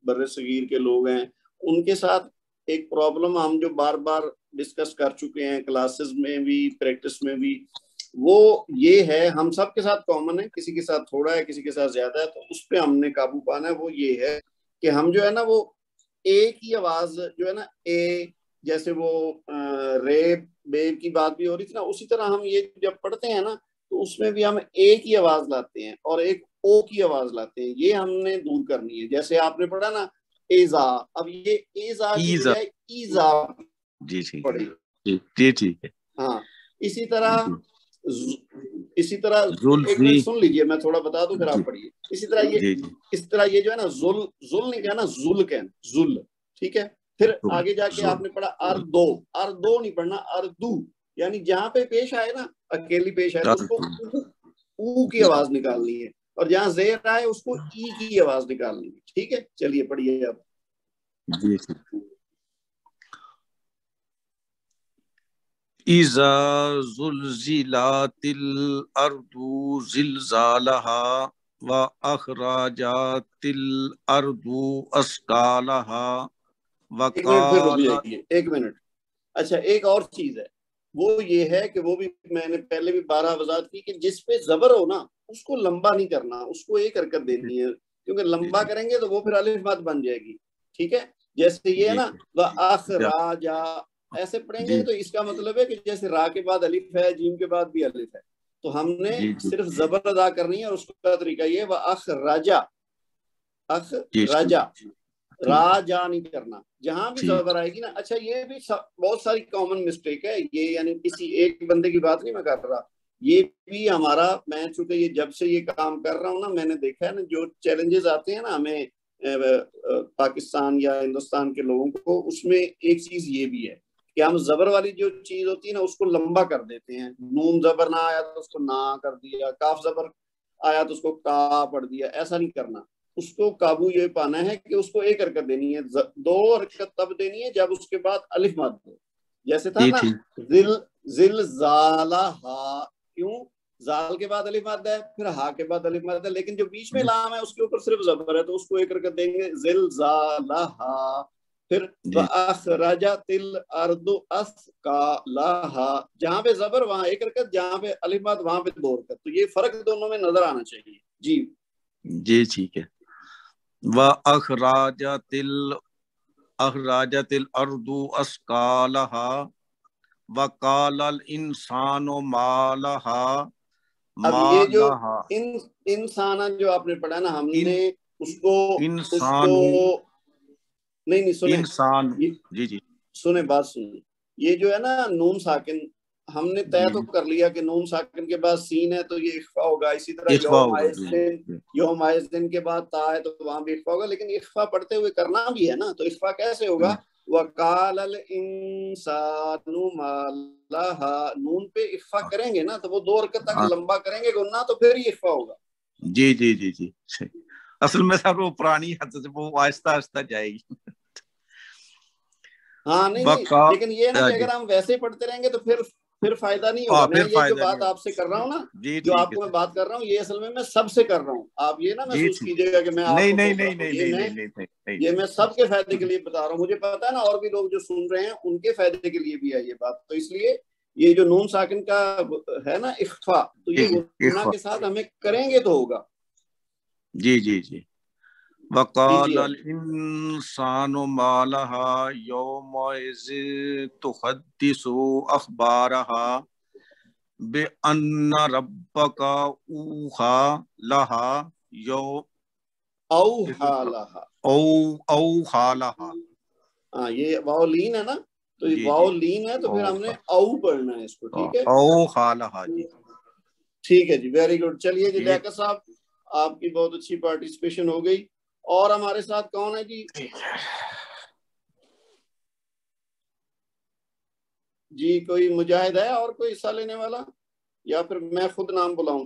بر صغیر کے لوگ ہیں، ان کے ساتھ ایک پرابلم ہم جو بار بار ڈسکس کر چکے ہیں کلاسز میں بھی پریکٹس میں بھی، وہ یہ ہے، ہم سب کے ساتھ کامن ہے، کسی کے ساتھ تھوڑا ہے کسی کے ساتھ زیادہ ہے، تو اس پہ ہم نے قابو پانا ہے. وہ یہ ہے کہ ہم جو ہے نا وہ ایک ہی آواز جو ہے نا، اے جیسے وہ رے بے کی بات بھی ہو رہی تھی نا، اسی طرح ہم یہ جب پڑھتے ہیں نا تو اس میں بھی ہم ایک ہی آواز لاتے ہیں اور ایک او کی آواز لاتے ہیں. یہ ہم نے دور کرنی ہے. جیسے آپ نے پڑھا نا ایزا، اب یہ ایزا کی بجائے ایزا پڑھے. جی ٹھیک ہے. ہاں اسی طرح ایک منٹ سن لیجئے، میں تھوڑا بتا دوں پھر آپ پڑھیے. اسی طرح یہ اس طرح یہ جو ہے نا ذل نہیں کہنا، ذل کہنا، ذل. ٹھیک ہے. پھر آگے جا کے آپ نے پڑھا اردو، اردو نہیں پڑھنا، اردو، یعنی جہاں پہ پیش آئے نا، اکیلی پیش آئے تو اس کو او کی آواز نکالنی ہے، اور جہاں زیر آئے اس کو ای کی آواز نکالنی ہے. ٹھیک ہے چلیے پڑھیے اب. اذا زلزلات الارض زلزالها واخرجت الارض اثقالها ایک منٹ. اچھا ایک اور چیز ہے، وہ یہ ہے کہ وہ بھی میں نے پہلے بھی 12 وضاحت کی کہ جس پہ زبر ہو نا اس کو لمبا نہیں کرنا، اس کو ایک حرکت دینی ہے، کیونکہ لمبا کریں گے تو وہ پھر الف مد بن جائے گی. ٹھیک ہے. جیسے یہ ہے نا وَأَخْرَجَ، ایسے پڑھیں گے تو اس کا مطلب ہے کہ جیسے را کے بعد الف ہے، جیم کے بعد بھی الف ہے، تو ہم نے صرف زبر ادا کرنی ہے، اور اس کا طریقہ یہ وَأَخْرَجَ، اخرجا، راجا نہیں کرنا، جہاں بھی زبر آئے گی نا. اچھا یہ بھی بہت ساری کامن مسٹیک ہے یہ، یعنی کسی ایک بندے کی بات نہیں میں کر رہا، یہ بھی ہمارا، میں چونکہ یہ جب سے یہ کام کر رہا ہوں نا، میں نے دیکھا ہے نا جو چیلنجز آتے ہیں نا ہمیں پاکستان یا ہندوستان کے لوگوں کو، اس میں ایک چیز یہ بھی ہے کہ ہم زبر والی جو چیز ہوتی ہے نا اس کو لمبا کر دیتے ہیں. نون زبر نہ آیا تو اس کو نا کر دیا، کاف زبر آیا تو اس کو کا پڑھ دیا. ایسا نہیں کرنا، اس کو قابو یہ پانا ہے کہ اس کو ایک حرکت دینی ہے. 2 حرکت تب دینی ہے جب اس کے بعد الف مد ہو. جیسے تھا نا زلزالہا، کیوں؟ زال کے بعد الف مد ہے، پھر ہا کے بعد الف مد ہے، لیکن جو بیچ میں لام ہے اس کے اوپر صرف زبر ہے، تو اس کو ایک حرکت دیں گے زلزالہا. پھر وَأَخْرَجَتِ الْأَرْضُ أَثْقَالَهَا، جہاں پہ زبر وہاں ایک حرکت، جہاں پہ الف مد وہاں پہ 2 حرکت. تو یہ فرق دونوں میں نظر آنا چاہیے. جی ٹھیک ہے. وَأَخْرَجَتِ الْأَرْضُ أَثْقَالَهَا وَقَالَ الْإِنسَانُ مَا لَهَا. اب یہ جو انسانہ جو آپ نے پڑھا نا، ہم نے اس کو نہیں سنیں، انسان، جی سنیں بات سنیں. یہ جو ہے نا نون ساکن ہم نے طے تو کر لیا کہ نون ساکن کے بعد سین ہے تو یہ اخفا ہوگا، اسی طرح یوم دن کے بعد تا ہے تو وہاں بھی اخفا ہوگا، لیکن اخفا پڑھتے ہوئے کرنا بھی ہے نا، تو اخفا کیسے ہوگا؟ وَقَالَ الْإِنسَانُ مَا لَهَا، نون پہ اخفا کریں گے نا تو وہ 2 رکعت تک لمبا کریں گے گننا، تو پھر یہ اخفا ہوگا۔ جی جی جی جی اصل میں صاحب وہ پرانی حد سے وہ آہستہ آہستہ جائے گی۔ ہاں نہیں لیکن یہ نا کہ اگر ہم ویسے پڑھتے رہیں گے تو پھر فائدہ نہیں ہوگا۔ میں یہ جو بات آپ سے کر رہا ہوں نا، جو آپ کو میں بات کر رہا ہوں، یہ اصل میں سب سے کر رہا ہوں، آپ یہ نہ محسوس کیجیے گا کہ میں آپ کو، یہ میں سب کے فائدے کے لیے بتا رہا ہوں۔ مجھے پتا ہے نا اور بھی لوگ جو سن رہے ہیں ان کے فائدے کے لیے بھی ہے یہ بات، تو اس لیے یہ جو نون ساکن کا ہے نا اخفا، تو یہ گناہ کے ساتھ ہمیں کریں گے تو ہوگا۔ جی جی جی وَقَالَ الْإِنسَانُ مَا لَهَا يَوْمَئِذٍ تُحَدِّثُ أَخْبَارَهَا بِأَنَّ رَبَّكَ أَوْحَىٰ لَهَا أَوْحَىٰ لَهَا۔ ہاں یہ واؤلین ہے نا، تو یہ واؤلین ہے تو پھر ہم نے او پڑھنا ہے اس کو، ٹھیک ہے، أَوْحَىٰ لَهَا جی ٹھیک ہے جی، ویری گڈ۔ چلیے جی لیاقت صاحب آپ کی بہت اچھی پارٹیسپیشن ہو گئی۔ اور ہمارے ساتھ کون ہے جی؟ جی کوئی مجاہد ہے اور کوئی حصہ لینے والا، یا پھر میں خود نام بلاؤں؟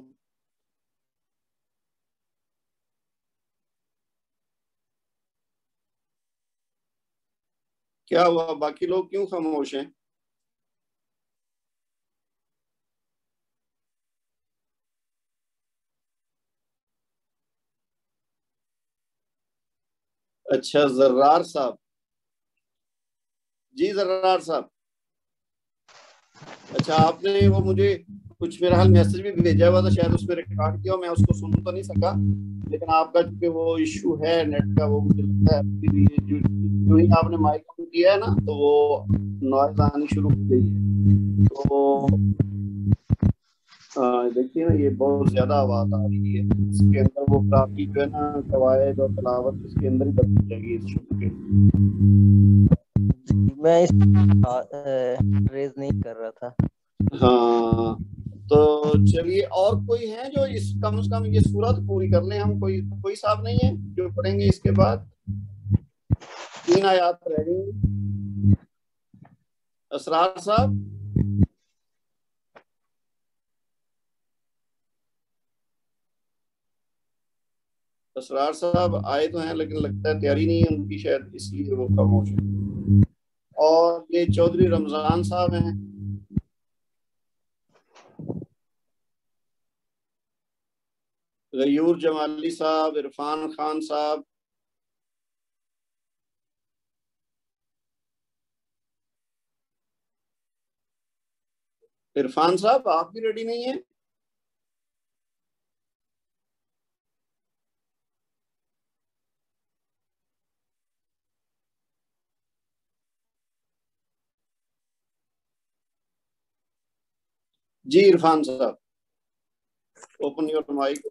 کیا ہوا باقی لوگ کیوں خاموش ہیں؟ اچھا زرار صاحب، جی زرار صاحب، اچھا آپ نے وہ مجھے کچھ میرا حال میسج بھی بھیجا ہوا تھا، شاید اس پہ ریکارڈ کیا، میں اس کو سن تو نہیں سکا، لیکن آپ کا چونکہ وہ ایشو ہے نیٹ کا، وہ مجھے لگتا ہے جو ہی آپ نے مائک آن کیا ہے نا تو وہ نوائز آنی شروع ہو گئی ہے، تو دیکھیے نا یہ بہت زیادہ آواز آ رہی ہے، اس کے اندر وہ کافی جو ہے نا قواعد اور تلاوت اس کے اندر ہی بدل جائے گی اس شروع کے۔ میں اس ریز نہیں کر رہا تھا۔ ہاں تو چلیے، اور کوئی ہے جو اس کم از کم یہ سورت پوری کر لیں ہم؟ کوئی صاحب نہیں ہے جو پڑھیں گے؟ اس کے بعد 3 آیات رہ گئی۔ اسرار صاحب، اسرار صاحب آئے تو ہیں لیکن لگتا ہے تیاری نہیں ہے ان کی، شاید اس لیے وہ خاموش ہے۔ اور یہ چودھری رمضان صاحب ہیں، غیور جمالی صاحب، عرفان خان صاحب، عرفان صاحب آپ بھی ریڈی نہیں ہیں؟ جی عرفان صاحب اوپن یور مائک۔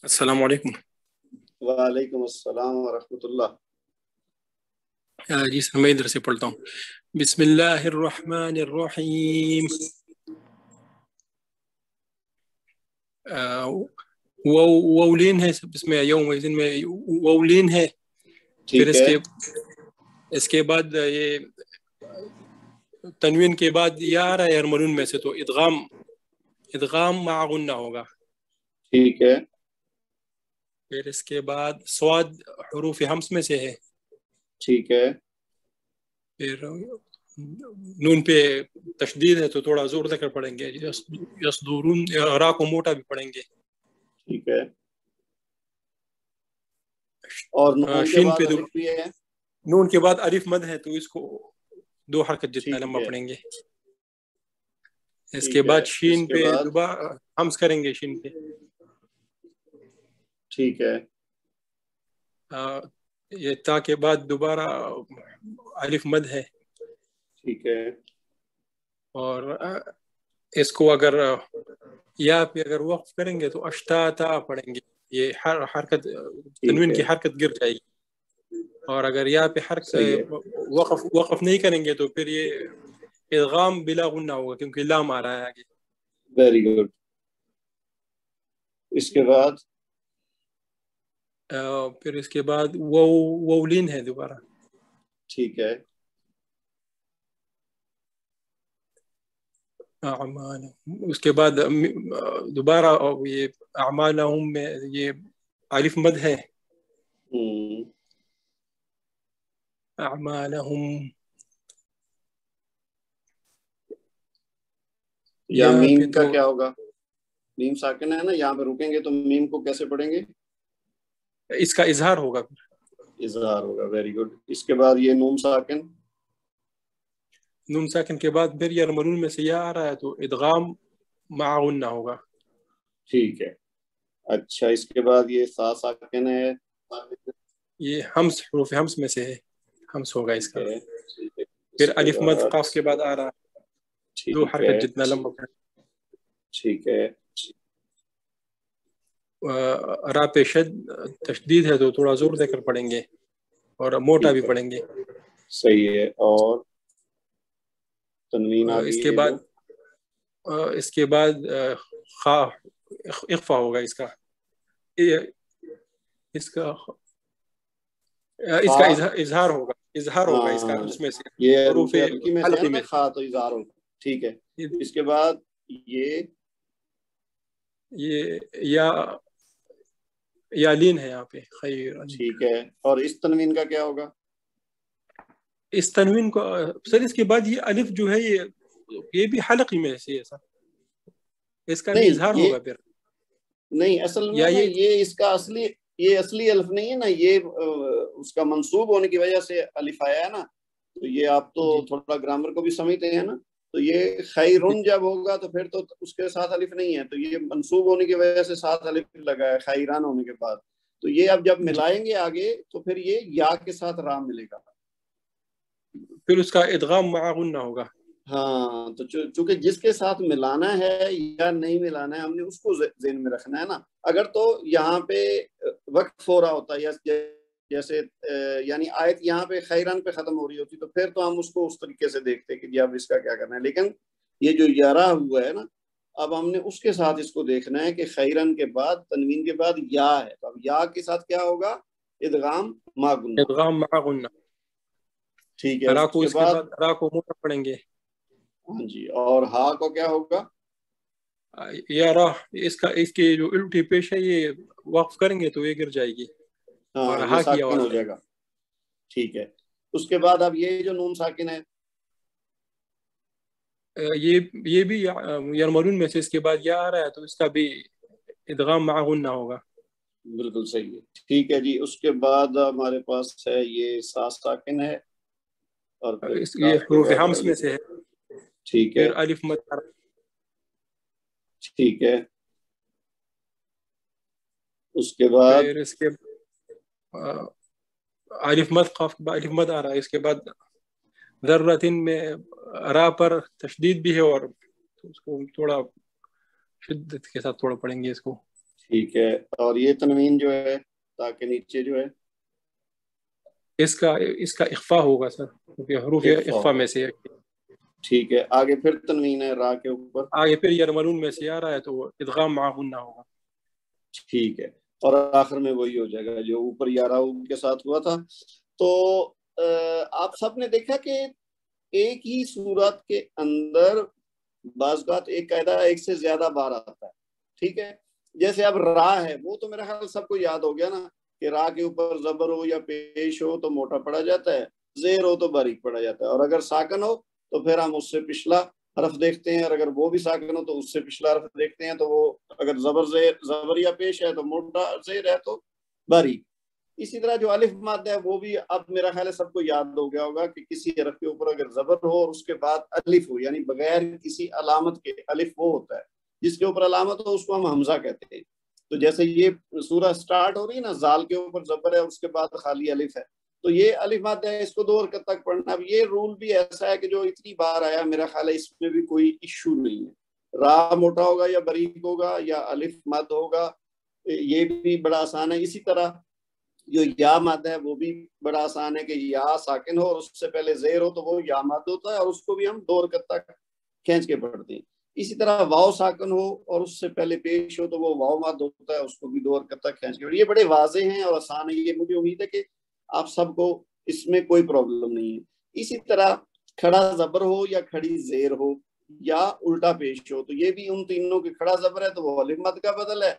السلام علیکم۔ وعلیکم السلام ورحمۃ اللہ۔ جی سر میں ادھر سے پڑھتا ہوں۔ بسم اللہ الرحمن الرحیم۔ وولین ہے اس میں، یوم میں وولین ہے، پھر اس کے بعد یہ تنوین کے بعد یا آ رہا ہے یرملون میں سے، تو ادغام مع غنہ ہوگا، ٹھیک ہے۔ پھر اس کے بعد سواد حروف ہمس میں سے ہے، ٹھیک ہے۔ پھر نون پہ تشدید ہے تو تھوڑا زور دے کر پڑھیں گے، یصدورون، را کو موٹا بھی پڑھیں گے، ٹھیک ہے۔ اور شین پہ نون کے بعد الف مد ہے تو اس کو 2 حرکت جتنا لمبا پڑھیں گے، اس کے بعد شین پہ دوبارہ ہمس کریں گے، شین پہ، ٹھیک ہے۔ یہ تا کے بعد دوبارہ الف مد ہے، ٹھیک ہے۔ اور اس کو اگر یا پہ اگر وقف کریں گے تو اشتاتا پڑھیں گے، یہ حرکت تنوین کی حرکت گر جائے گی، اور اگر یا پہ حرکت وقف نہیں کریں گے تو پھر یہ ادغام بلا غنہ ہوگا کیونکہ لام آ رہا ہے آگے. Very good. اس کے بعد پھر اس کے بعد وولین ہے دوبارہ. ٹھیک ہے. اس کے بعد دوبارہ یہ اعمالہم میں یہ الف مد ہے. اعمالہم یا میم کا کیا ہوگا؟ میم ساکن ہے نا, یہاں پہ رکیں گے تو میم کو کیسے پڑھیں گے؟ اس کا اظہار ہوگا. اظہار ہوگا. Very good. اس کے بعد یہ نون ساکن. نون ساکن کے بعد پھر یرملون میں سے یا آ رہا ہے تو ادغام مع غنہ ہوگا. ٹھیک ہے. اچھا, اس کے بعد یہ سا ساکن ہے, یہ ہمس حروف ہمس میں سے ہے, ہمس ہوگا اس کا. پھر الف مد قاف کے بعد آ رہا ہے 2 حرکت جتنا لمبا ہے. ٹھیک ہے. را پہ شد تشدید ہے تو تھوڑا زور دے کر پڑھیں گے اور موٹا بھی پڑھیں گے. صحیح ہے. اور تنوین اس کے بعد خا اخفا ہوگا اس کا. اظہار ہوگا. اظہار ہوگا اس کا اس میں سے یہ حروف حلقی میں سے ہے خا تو اظہار ہوگا. ٹھیک ہے. اس کے بعد یہ یا لین ہے یہاں پہ خیر. ٹھیک ہے. اور اس تنوین کا کیا ہوگا؟ اس تنوین کو سر اس کے بعد یہ الف جو ہے یہ بھی حلقی میں سے ہے سر, اس کا بھی اظہار ہوگا. پھر نہیں, اصل میں یہ اس کا اصلی الف نہیں ہے نا, یہ اس کا منصوب ہونے کی وجہ سے الف آیا ہے نا. تو یہ آپ تو تھوڑا گرامر کو بھی سمجھتے ہیں نا, تو یہ خیرن جب ہوگا تو پھر تو اس کے ساتھ الف نہیں ہے, تو یہ منصوب ہونے کی وجہ سے ساتھ الف لگا ہے خیران ہونے کے بعد. تو یہ اب جب ملائیں گے آگے تو پھر یہ یا کے ساتھ را ملے گا, پھر اس کا ادغام مع غنہ ہوگا. ہاں, تو چونکہ جس کے ساتھ ملانا ہے یا نہیں ملانا ہے ہم نے اس کو ذہن میں رکھنا ہے نا. اگر تو یہاں پہ وقف ہو رہا ہوتا ہے جیسے یعنی آیت یہاں پہ خیران پہ ختم ہو رہی ہوتی تو پھر تو ہم اس کو اس طریقے سے دیکھتے کہ جی اب اس کا کیا کرنا ہے. لیکن یہ جو یارا ہوا ہے نا, اب ہم نے اس کے ساتھ اس کو دیکھنا ہے کہ خیرن کے بعد تنوین کے بعد یا ہے, تو اب یا کے ساتھ کیا ہوگا؟ ادغام مع غنہ. ادغام مع غنہ. ٹھیک ہے. اس کے بعد را کو موٹا پڑھیں گے. ہاں جی. اور ہا کو کیا ہوگا؟ یا راہ اس کے جو الٹی پیش ہے یہ وقف کریں گے تو یہ گر جائے گی. ہاں, یہ ساکن ہو جائے گا. ٹھیک ہے. اس کے بعد اب یہ جو نون ساکن ہے یہ بھی یرملون میں سے اس کے بعد یا آ رہا ہے تو اس کا بھی ادغام مع غنہ ہوگا. بالکل صحیح ہے. ٹھیک ہے جی. اس کے بعد ہمارے پاس ہے یہ سا ساکن ہے اور یہ حروف ہمس میں سے ہے. ٹھیک ہے. پھر الف مد. ٹھیک ہے. اس کے بعد پھر اس کے الف مد قاف الف مد آ رہا ہے. اس کے بعد ذرتن میں را پر تشدید بھی ہے اور اس کو تھوڑا شدت کے ساتھ تھوڑا پڑھیں گے اس کو. ٹھیک ہے. اور یہ تنوین جو ہے تاکہ نیچے جو ہے اس کا اخفا ہوگا سر کیونکہ حروف اخفا میں سے ہے. ٹھیک ہے. آگے پھر تنوین ہے را کے اوپر, آگے پھر یرملون میں سے آ رہا ہے تو ادغام مع غنہ ہوگا. ٹھیک ہے. اور آخر میں وہی ہو جائے گا جو اوپر یارا کے ساتھ ہوا تھا. تو آپ سب نے دیکھا کہ ایک ہی صورت کے اندر بعض بات ایک قاعدہ ایک سے زیادہ بار آتا ہے. ٹھیک ہے. جیسے اب را ہے وہ تو میرا خیال سب کو یاد ہو گیا نا کہ را کے اوپر زبر ہو یا پیش ہو تو موٹا پڑا جاتا ہے, زیر ہو تو باریک پڑا جاتا ہے, اور اگر ساکن ہو تو پھر ہم اس سے پچھلا حرف دیکھتے ہیں, اور اگر وہ بھی ساکن ہو تو اس سے پچھلا حرف دیکھتے ہیں. تو وہ اگر زبر یا پیش ہے تو موٹا, زیر ہے تو باریک. اسی طرح جو الف ماد ہے وہ بھی اب میرا خیال ہے سب کو یاد ہو گیا ہوگا کہ کسی حرف کے اوپر اگر زبر ہو اور اس کے بعد الف ہو یعنی بغیر کسی علامت کے, الف وہ ہوتا ہے جس کے اوپر علامت ہو اس کو ہم حمزہ کہتے ہیں. تو جیسے یہ سورہ سٹارٹ ہو رہی ہے نا, زال کے اوپر زبر ہے اور اس کے بعد خالی الف ہے, تو یہ الف ماد ہے, اس کو 2 حرکت تک پڑھنا. اب یہ رول بھی ایسا ہے کہ جو اتنی بار آیا میرا خیال ہے اس میں بھی کوئی ایشو نہیں ہے. را موٹا ہوگا یا باریک ہوگا یا الف مد ہوگا, یہ بھی بڑا آسان ہے. اسی طرح جو یا مد ہے وہ بھی بڑا آسان ہے کہ یا ساکن ہو اور اس سے پہلے زیر ہو تو وہ یا مد ہوتا ہے اور اس کو بھی ہم 2 رکعت تک کھینچ کے پڑھتے ہیں. اسی طرح واو ساکن ہو اور اس سے پہلے پیش ہو تو وہ واو مد ہوتا ہے، اس کو بھی 2 رکعت تک کھینچ کے پڑھتے. یہ بڑے واضح ہیں اور آسان ہیں. یہ مجھے امید ہے کہ آپ سب کو اس میں کوئی پرابلم نہیں ہے. اسی طرح کھڑا زبر ہو یا کھڑی زیر ہو یا الٹا پیش ہو تو یہ بھی ان تینوں کے، کھڑا زبر ہے تو وہ الف مد کا بدل ہے،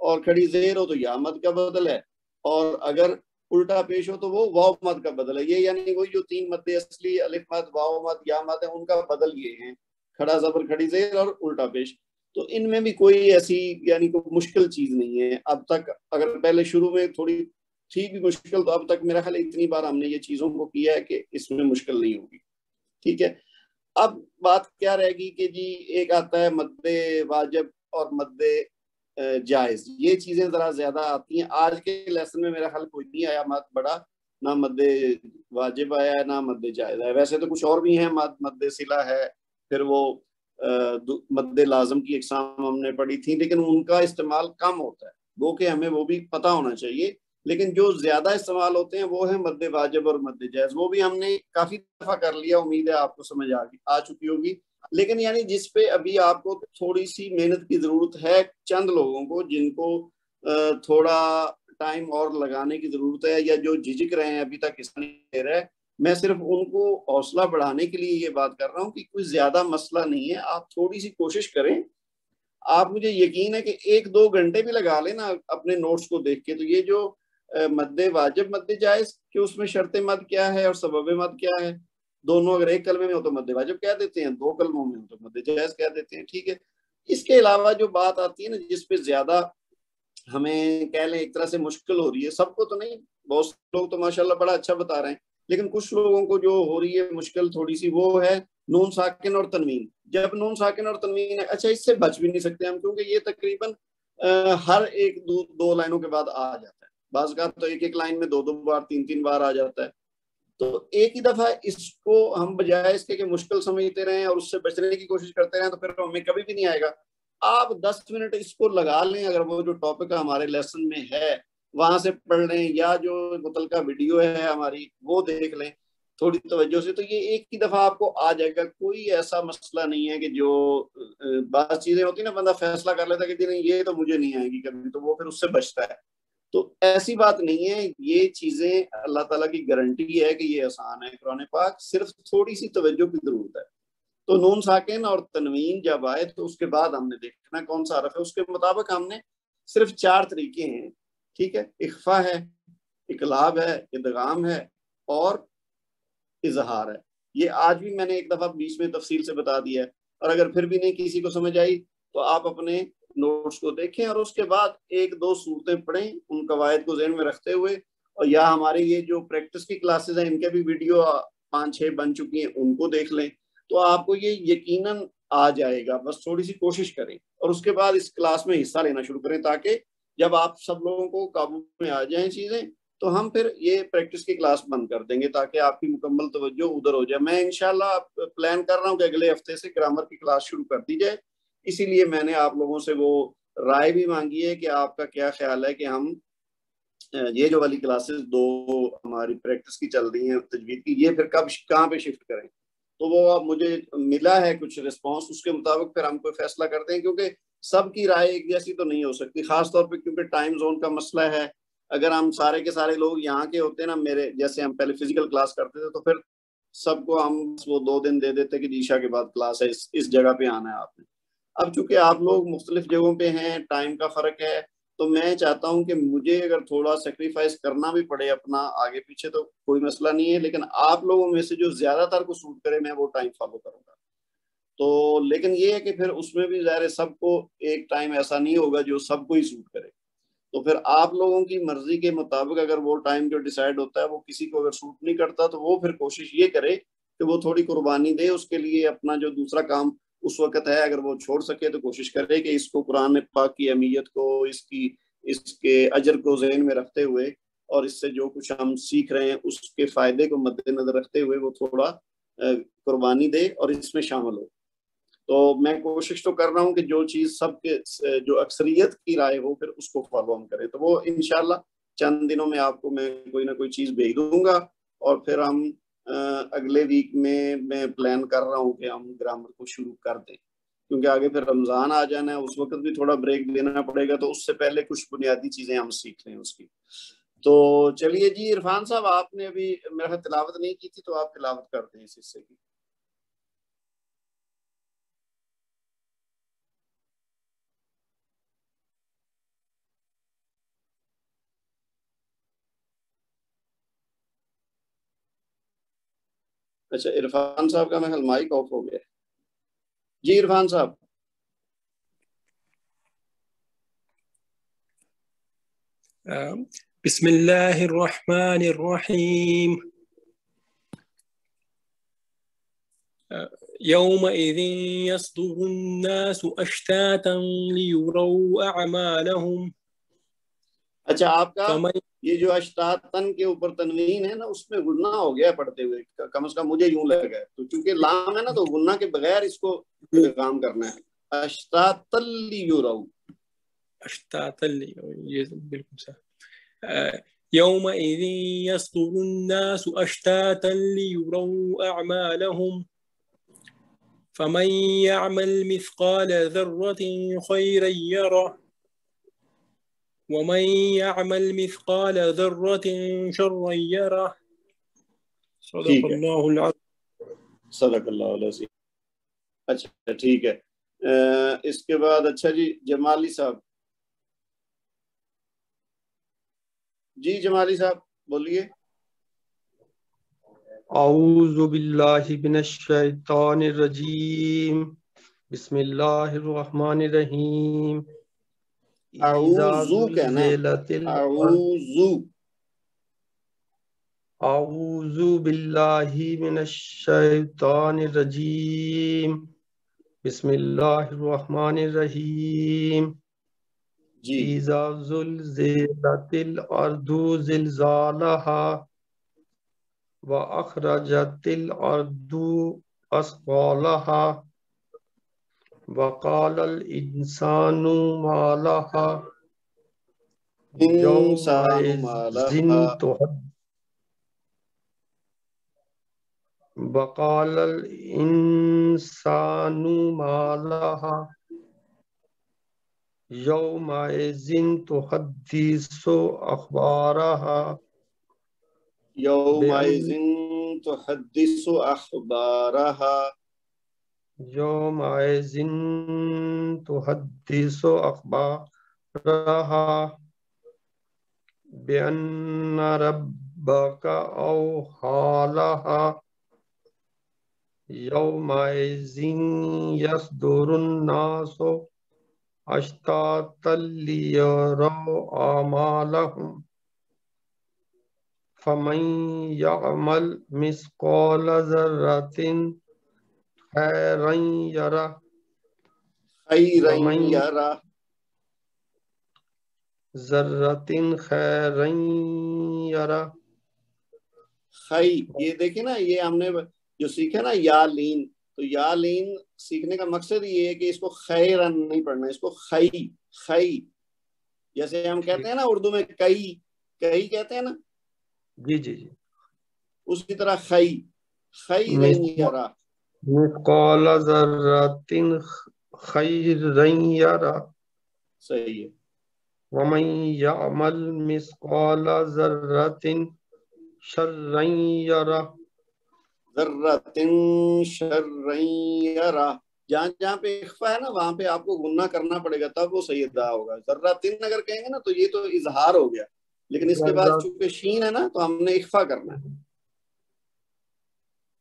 اور کھڑی زیر ہو تو یا مد کا بدل ہے، اور اگر الٹا پیش ہو تو وہ واو مد کا بدل ہے. یہ یعنی وہی جو 3 مد اصلی الف مد، واو مد، یا مد ہے، ان کا بدل یہ ہیں، کھڑا زبر، کھڑی زیر اور الٹا پیش. تو ان میں بھی کوئی ایسی یعنی کوئی مشکل چیز نہیں ہے اب تک. اگر پہلے شروع میں تھوڑی ٹھیک بھی مشکل، تو اب تک میرا خیال اتنی بار ہم نے یہ چیزوں کو کیا ہے کہ اس میں مشکل نہیں ہوگی. ٹھیک ہے. اب بات کیا رہے گی کہ جی ایک آتا ہے مد واجب اور مد جائز. یہ چیزیں ذرا زیادہ آتی ہیں. آج کے لیسن میں میرا خیال کوئی نہیں آیا مد بڑا، نہ مد واجب آیا ہے نہ مد جائز ہے. ویسے تو کچھ اور بھی ہیں، مد صلہ ہے، پھر وہ مد لازم کی اقسام ہم نے پڑھی تھی، لیکن ان کا استعمال کم ہوتا ہے، وہ کہ ہمیں وہ بھی پتہ ہونا چاہیے. لیکن جو زیادہ استعمال ہوتے ہیں وہ ہیں مد واجب اور مد جائز. وہ بھی ہم نے کافی دفعہ کر لیا، امید ہے آپ کو سمجھ آ چکی ہوگی. لیکن یعنی جس پہ ابھی آپ کو تھوڑی سی محنت کی ضرورت ہے، چند لوگوں کو جن کو تھوڑا ٹائم اور لگانے کی ضرورت ہے، یا جو جھجک رہے ہیں ابھی تک اس نہیں دے رہے، میں صرف ان کو حوصلہ بڑھانے کے لیے یہ بات کر رہا ہوں کہ کوئی زیادہ مسئلہ نہیں ہے. آپ تھوڑی سی کوشش کریں. آپ مجھے یقین ہے کہ 1-2 گھنٹے بھی لگا لیں نا اپنے نوٹس کو دیکھ کے، تو یہ جو مد واجب مد جائز کہ اس میں شرط مد کیا ہے اور سبب مد کیا ہے، دونوں اگر ایک کلمے میں ہو تو مد واجب کہہ دیتے ہیں، 2 کلموں میں ہو تو مد جائز کہہ دیتے ہیں. ٹھیک ہے. اس کے علاوہ جو بات آتی ہے نا جس پہ زیادہ ہمیں کہہ لیں ایک طرح سے مشکل ہو رہی ہے، سب کو تو نہیں، بہت سے لوگ تو ماشاءاللہ بڑا اچھا بتا رہے ہیں، لیکن کچھ لوگوں کو جو ہو رہی ہے مشکل تھوڑی سی، وہ ہے نون ساکن اور تنوین. جب نون ساکن اور تنوین ہے، اچھا اس سے بچ بھی نہیں سکتے ہم، کیونکہ یہ تقریباً ہر ایک 2 لائنوں کے بعد آ جاتا ہے. بعض کا تو ایک لائن میں 2 بار 3 بار آ جاتا ہے. تو ایک ہی دفعہ اس کو ہم بجائے اس کے کہ مشکل سمجھتے رہیں اور اس سے بچنے کی کوشش کرتے رہیں تو پھر ہمیں کبھی بھی نہیں آئے گا. آپ 10 منٹ اس کو لگا لیں، اگر وہ جو ٹاپک ہمارے لیسن میں ہے وہاں سے پڑھ لیں، یا جو متعلقہ ویڈیو ہے ہماری وہ دیکھ لیں تھوڑی توجہ سے، تو یہ ایک ہی دفعہ آپ کو آ جائے گا. کوئی ایسا مسئلہ نہیں ہے کہ جو بعض چیزیں ہوتی ہیں نا، بندہ فیصلہ کر لیتا ہے کہ نہیں یہ تو مجھے نہیں آئے گی کبھی، تو وہ پھر اس سے بچتا ہے. تو ایسی بات نہیں ہے. یہ چیزیں اللہ تعالیٰ کی گارنٹی ہے کہ یہ آسان ہے قرآن پاک، صرف تھوڑی سی توجہ کی ضرورت ہے. تو نون ساکن اور تنوین جب آئے تو اس کے بعد ہم نے دیکھنا کون سا حرف ہے. اس کے مطابق ہم نے صرف 4 طریقے ہیں. ٹھیک ہے. اخفا ہے، اقلاب ہے، ادغام ہے اور اظہار ہے. یہ آج بھی میں نے ایک دفعہ بیچ میں تفصیل سے بتا دیا ہے، اور اگر پھر بھی نہیں کسی کو سمجھ آئی تو آپ اپنے نوٹس کو دیکھیں اور اس کے بعد 1-2 صورتیں پڑھیں ان قواعد کو ذہن میں رکھتے ہوئے. اور یا ہمارے یہ جو پریکٹس کی کلاسز ہیں ان کے بھی ویڈیو 5-6 بن چکی ہیں، ان کو دیکھ لیں تو آپ کو یہ یقیناً آ جائے گا. بس تھوڑی سی کوشش کریں اور اس کے بعد اس کلاس میں حصہ لینا شروع کریں، تاکہ جب آپ سب لوگوں کو قابو میں آ جائیں چیزیں تو ہم پھر یہ پریکٹس کی کلاس بند کر دیں گے تاکہ آپ کی مکمل توجہ ادھر ہو جائے. میں انشاءاللہ پلان کر رہا ہوں کہ اگلے ہفتے سے گرامر کی کلاس شروع کر دی جائے. اسی لیے میں نے آپ لوگوں سے وہ رائے بھی مانگی ہے کہ آپ کا کیا خیال ہے کہ ہم یہ جو والی کلاسز 2 ہماری پریکٹس کی چل رہی ہیں تجوید کی، یہ پھر کب کہاں پہ شفٹ کریں. تو وہ اب مجھے ملا ہے کچھ رسپانس، اس کے مطابق پھر ہم کوئی فیصلہ کرتے ہیں، کیونکہ سب کی رائے ایک جیسی تو نہیں ہو سکتی، خاص طور پہ کیونکہ ٹائم زون کا مسئلہ ہے. اگر ہم سارے کے سارے لوگ یہاں کے ہوتے ہیں نا، میرے جیسے ہم پہلے فزیکل کلاس کرتے تھے، تو پھر سب کو ہم وہ 2 دن دے دیتے کہ عشاء کے بعد کلاس ہے، اس جگہ پہ آنا ہے آپ نے. اب چونکہ آپ لوگ مختلف جگہوں پہ ہیں، ٹائم کا فرق ہے، تو میں چاہتا ہوں کہ مجھے اگر تھوڑا سیکریفائس کرنا بھی پڑے اپنا آگے پیچھے تو کوئی مسئلہ نہیں ہے، لیکن آپ لوگوں میں سے جو زیادہ تر کو سوٹ کرے میں وہ ٹائم فالو کروں گا. تو لیکن یہ ہے کہ پھر اس میں بھی ظاہر سب کو ایک ٹائم ایسا نہیں ہوگا جو سب کو ہی سوٹ کرے. تو پھر آپ لوگوں کی مرضی کے مطابق اگر وہ ٹائم جو ڈیسائیڈ ہوتا ہے وہ کسی کو اگر سوٹ نہیں کرتا تو وہ پھر کوشش یہ کرے کہ وہ تھوڑی قربانی دے. اس کے لیے اپنا جو دوسرا کام اس وقت ہے اگر وہ چھوڑ سکے تو کوشش کرے کہ اس کو قرآن پاک کی اہمیت کو، اس کے اجر کو ذہن میں رکھتے ہوئے اور اس سے جو کچھ ہم سیکھ رہے ہیں اس کے فائدے کو مد نظر رکھتے ہوئے وہ تھوڑا قربانی دے اور اس میں شامل ہو. تو میں کوشش تو کر رہا ہوں کہ جو چیز سب کے جو اکثریت کی رائے ہو پھر اس کو فالو ہم کریں. تو وہ انشاءاللہ چند دنوں میں آپ کو میں کوئی نہ کوئی چیز بھیج دوں گا، اور پھر ہم اگلے ویک میں پلان کر رہا ہوں کہ ہم گرامر کو شروع کر دیں، کیونکہ آگے پھر رمضان آ جانا ہے، اس وقت بھی تھوڑا بریک دینا پڑے گا، تو اس سے پہلے کچھ بنیادی چیزیں ہم سیکھ لیں اس کی۔ تو چلیے جی، عرفان صاحب آپ نے ابھی میرا تلاوت نہیں کی تھی، تو آپ تلاوت کر دیں اس حصے کی۔ اچھا، عرفان صاحب کا میرا مائک آف ہو گیا۔ جی عرفان صاحب۔ بسم اللہ الرحمن الرحیم يومئذ يصدر الناس أشتاتا ليروا أعمالهم۔ اچھا، آپ کا یہ جو اشتاتن کے اوپر تنوین ہے نا، اس میں غنہ ہو گیا پڑھتے ہوئے، کم از کم مجھے یوں لگا ہے، تو چونکہ لام ہے نا تو غنہ کے بغیر اس کو کام کرنا ہے، اشتاتن لیروا، اشتاتن لیروا، یہ بالکل صح۔ يومئذ يصدر الناس أشتاتا ليروا أعمالهم فمن يعمل مثقال ذرة خيرا يره ومن يعمل مثقال ذرة شرا يره۔ صدق اللہ العظیم۔ صدق اللہ العظیم۔ اچھا ٹھیک ہے، اس کے بعد اچھا جی جمالی صاحب۔ جی جمالی صاحب بولیے۔ اعوذ باللہ من الشیطان الرجیم، بسم اللہ الرحمن الرحیم۔ اعوذ کہنا، اعوذ باللہ من الشیطان الرجیم، بسم اللہ الرحمن الرحیم۔ جی اذا زلزلت الارض زلزالها وأخرجت الأرض أثقالها وقال الإنسان ما لها وقال الإنسان ما لها يومئذ تحدث أخبارها یومئذ تحدث اخبارها، يومئذ تحدث أخبارها بأن ربك أوحى لها يومئذ يصدر الناس أشتاتا ليروا أعمالهم فمن يعمل مثقال ذرة خيرا يره ومن ذرة خيرا يره۔ یہ دیکھیں نا، یہ ہم نے جو سیکھا نا یا لین، تو یا لین سیکھنے کا مقصد یہ ہے کہ اس کو خیرن نہیں پڑھنا، اس کو خی، جیسے ہم کہتے ہیں نا اردو میں کئی کہتے ہیں نا، جی جی جی، اسی طرح خی یرا، مثقال ذرة خيرا يره، صحیح ہے، ومن يعمل مثقال ذرة شرا يره، ذرۃ شرا یرا، جہاں پہ اخفا ہے نا وہاں پہ آپ کو غنہ کرنا پڑے گا، تب وہ صحیح ادا ہوگا۔ ذرۃ اگر کہیں گے نا تو یہ تو اظہار ہو گیا، لیکن اس کے بعد چونکہ شین ہے نا تو ہم نے اخفا کرنا ہے۔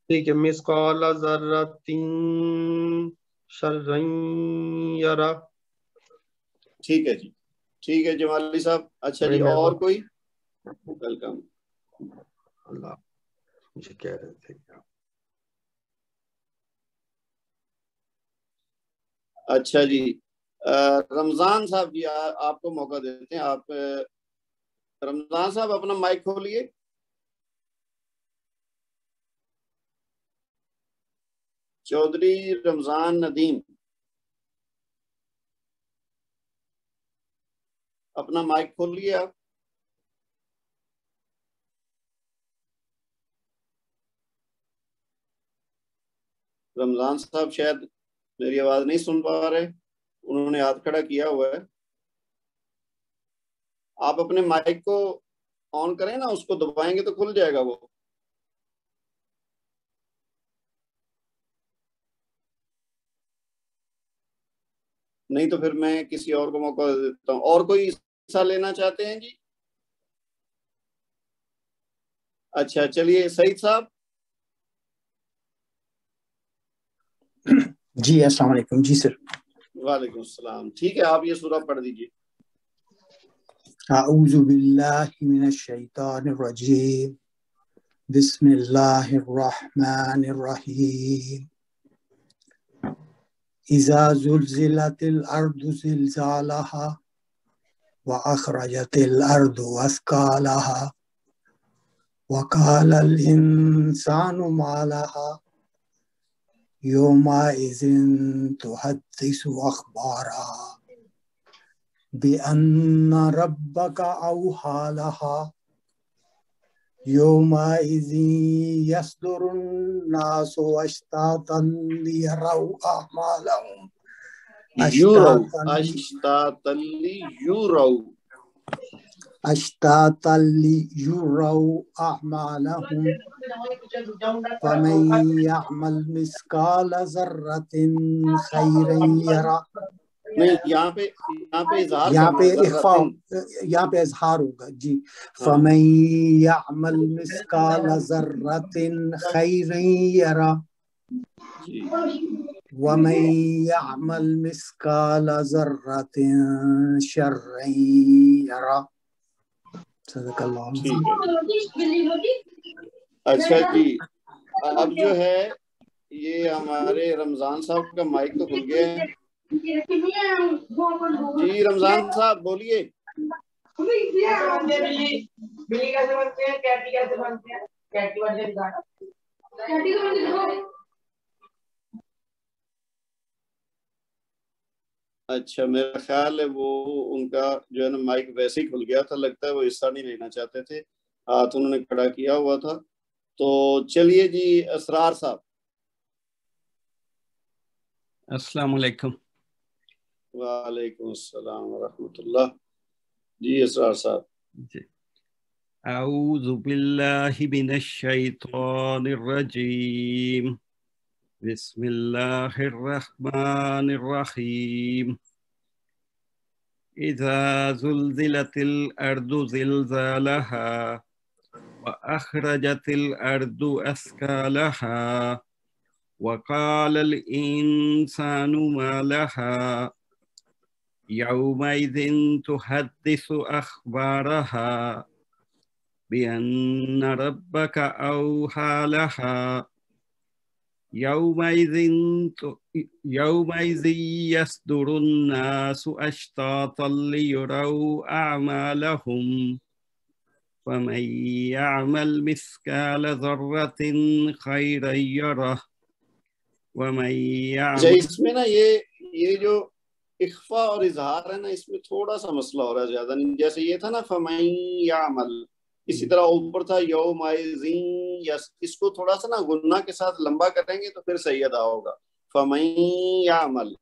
ٹھیک ہے، مثقال ذرۃ شرا یرہ۔ ٹھیک ہے جی، ٹھیک ہے جمالی صاحب۔ اچھا جی، اور کوئی؟ ویلکم۔ اللہ مجھے کہہ رہے تھے اچھا جی، رمضان صاحب جی آپ کو موقع دیتے ہیں، آپ رمضان صاحب اپنا مائک کھولیے۔ چودھری رمضان ندیم، اپنا مائک کھول لیے آپ۔ رمضان صاحب شاید میری آواز نہیں سن پا رہے, انہوں نے ہاتھ کھڑا کیا ہوا ہے. آپ اپنے مائک کو آن کریں نا, اس کو دبائیں گے تو کھل جائے گا وہ. نہیں تو پھر میں کسی اور کو موقع دیتا ہوں. اور کوئی حصہ لینا چاہتے ہیں جی؟ اچھا چلیے, سعید صاحب. جی السلام علیکم. جی سر. وعلیکم السلام. ٹھیک ہے, آپ یہ سورہ پڑھ دیجیے. اعوذ باللہ من الشیطان الرجیم. بسم اللہ الرحمن الرحیم. اذا زلزلت الارض زلزالها واخرجت الارض اثقالها وقال الانسان ما لها يومئذ تحدث اخبارها بأن ربك أوحى لها يومئذ يصدر الناس أشتاتا ليروا أعمالهم أشتاتا ليروا أعمالهم فمن يعمل مثقال ذرة خيرا يره. نہیں, یہاں پہ اخفا, یہاں پہ اظہار ہوگا جی. فَمَن يَعْمَلْ مِثْقَالَ ذَرَّةٍ خَيْرًا يَرَهُ وَمَن يَعْمَلْ مِثْقَالَ ذَرَّةٍ شَرًّا يَرَهُ. صدق اللہ. اچھا جی, اب جو ہے یہ ہمارے رمضان صاحب کا مائک تو کھل گیا ہے. جی رمضان صاحب بولیے. اچھا, میرا خیال ہے وہ ان کا جو ہے نا مائک ویسے ہی کھل گیا تھا, لگتا ہے وہ حصہ نہیں لینا چاہتے تھے, ہاتھ انہوں نے کھڑا کیا ہوا تھا. تو چلیے جی, اسرار صاحب. السلام علیکم. وعلیکم السلام ورحمۃ اللہ. جی اسرار صاحب. جی. اعوذ باللہ من الشیطان الرجیم. بسم اللہ الرحمن الرحیم. اذا زلزلت الارض زلزالها واخرجت الارض اثقالها وقال الانسان ما لها يومئذ تحدث اخبارها بأن ربك أوحى لها يومئذ يصدر الناس أشتاتا ليروا أعمالهم فمن يعمل مثقال ذرة خيرا يره ومن يعمل. اس میں نا یہ جو اخفا اور اظہار ہے نا, اس میں تھوڑا سا مسئلہ ہو رہا ہے, زیادہ نہیں. جیسے یہ تھا نا فمن يعمل, اسی طرح اوپر تھا یومئذ, اس کو تھوڑا سا نا غنہ کے ساتھ لمبا کریں گے تو پھر صحیح ادا ہوگا. فمن يعمل.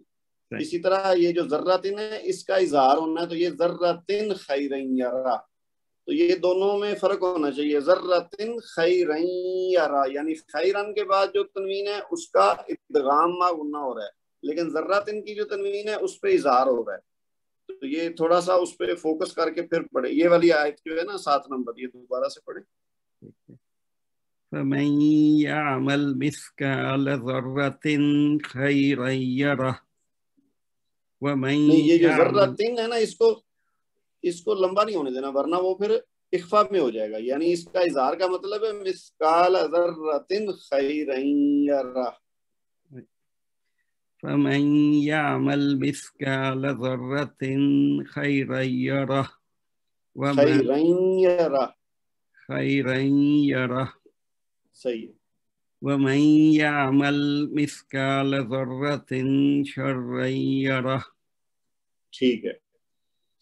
اسی طرح یہ جو ذراتن ہے اس کا اظہار ہونا ہے, تو یہ ذراتن خیرا یرا, تو یہ دونوں میں فرق ہونا چاہیے. ذراتن خیرا یرا یعنی خیرن کے بعد جو تنوین ہے اس کا ادغام ما غنہ ہو رہا ہے, لیکن ذراتن کی جو تنوین ہے اس پہ اظہار ہو رہا ہے. تو یہ تھوڑا سا اس پہ فوکس کر کے پھر پڑھے. یہ والی آیت جو ہے نا 7 نمبر, یہ دوبارہ سے پڑھے. فمن يعمل مثقال ذرة خيرا يره ومن یہ جو ذراتن ہے نا اس کو لمبا نہیں ہونے دینا, ورنہ وہ پھر اخفا میں ہو جائے گا. یعنی اس کا اظہار کا مطلب ہے مثقال ذرۃ خیرا یرہ. فمن يعمل مثقال ذرة خيرا يره خیرا یرہ. خيرا يره صحیح. ومن يعمل مثقال ذرة شرا يره. ٹھیک ہے,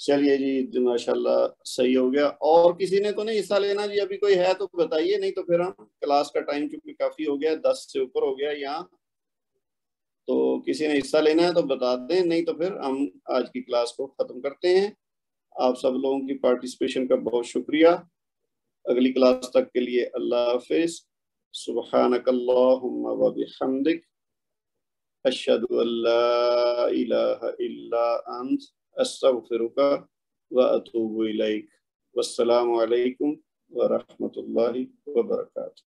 چلیے جی ماشاءاللہ صحیح ہو گیا. اور کسی نے تو نہیں حصہ لینا جی؟ ابھی کوئی ہے تو بتائیے, نہیں تو پھر ہم کلاس کا ٹائم چونکہ کافی ہو گیا, 10 سے اوپر ہو گیا یہاں, تو کسی نے حصہ لینا ہے تو بتا دیں، نہیں تو پھر ہم آج کی کلاس کو ختم کرتے ہیں۔ آپ سب لوگوں کی پارٹیسپیشن کا بہت شکریہ۔ اگلی کلاس تک کے لیے اللہ حافظ۔ سبحانک اللہم و بحمدک، اشہد ان لا الہ الا انت، استغفرک و اتوب الیک۔ والسلام علیکم ورحمۃ اللہ وبرکاتہ۔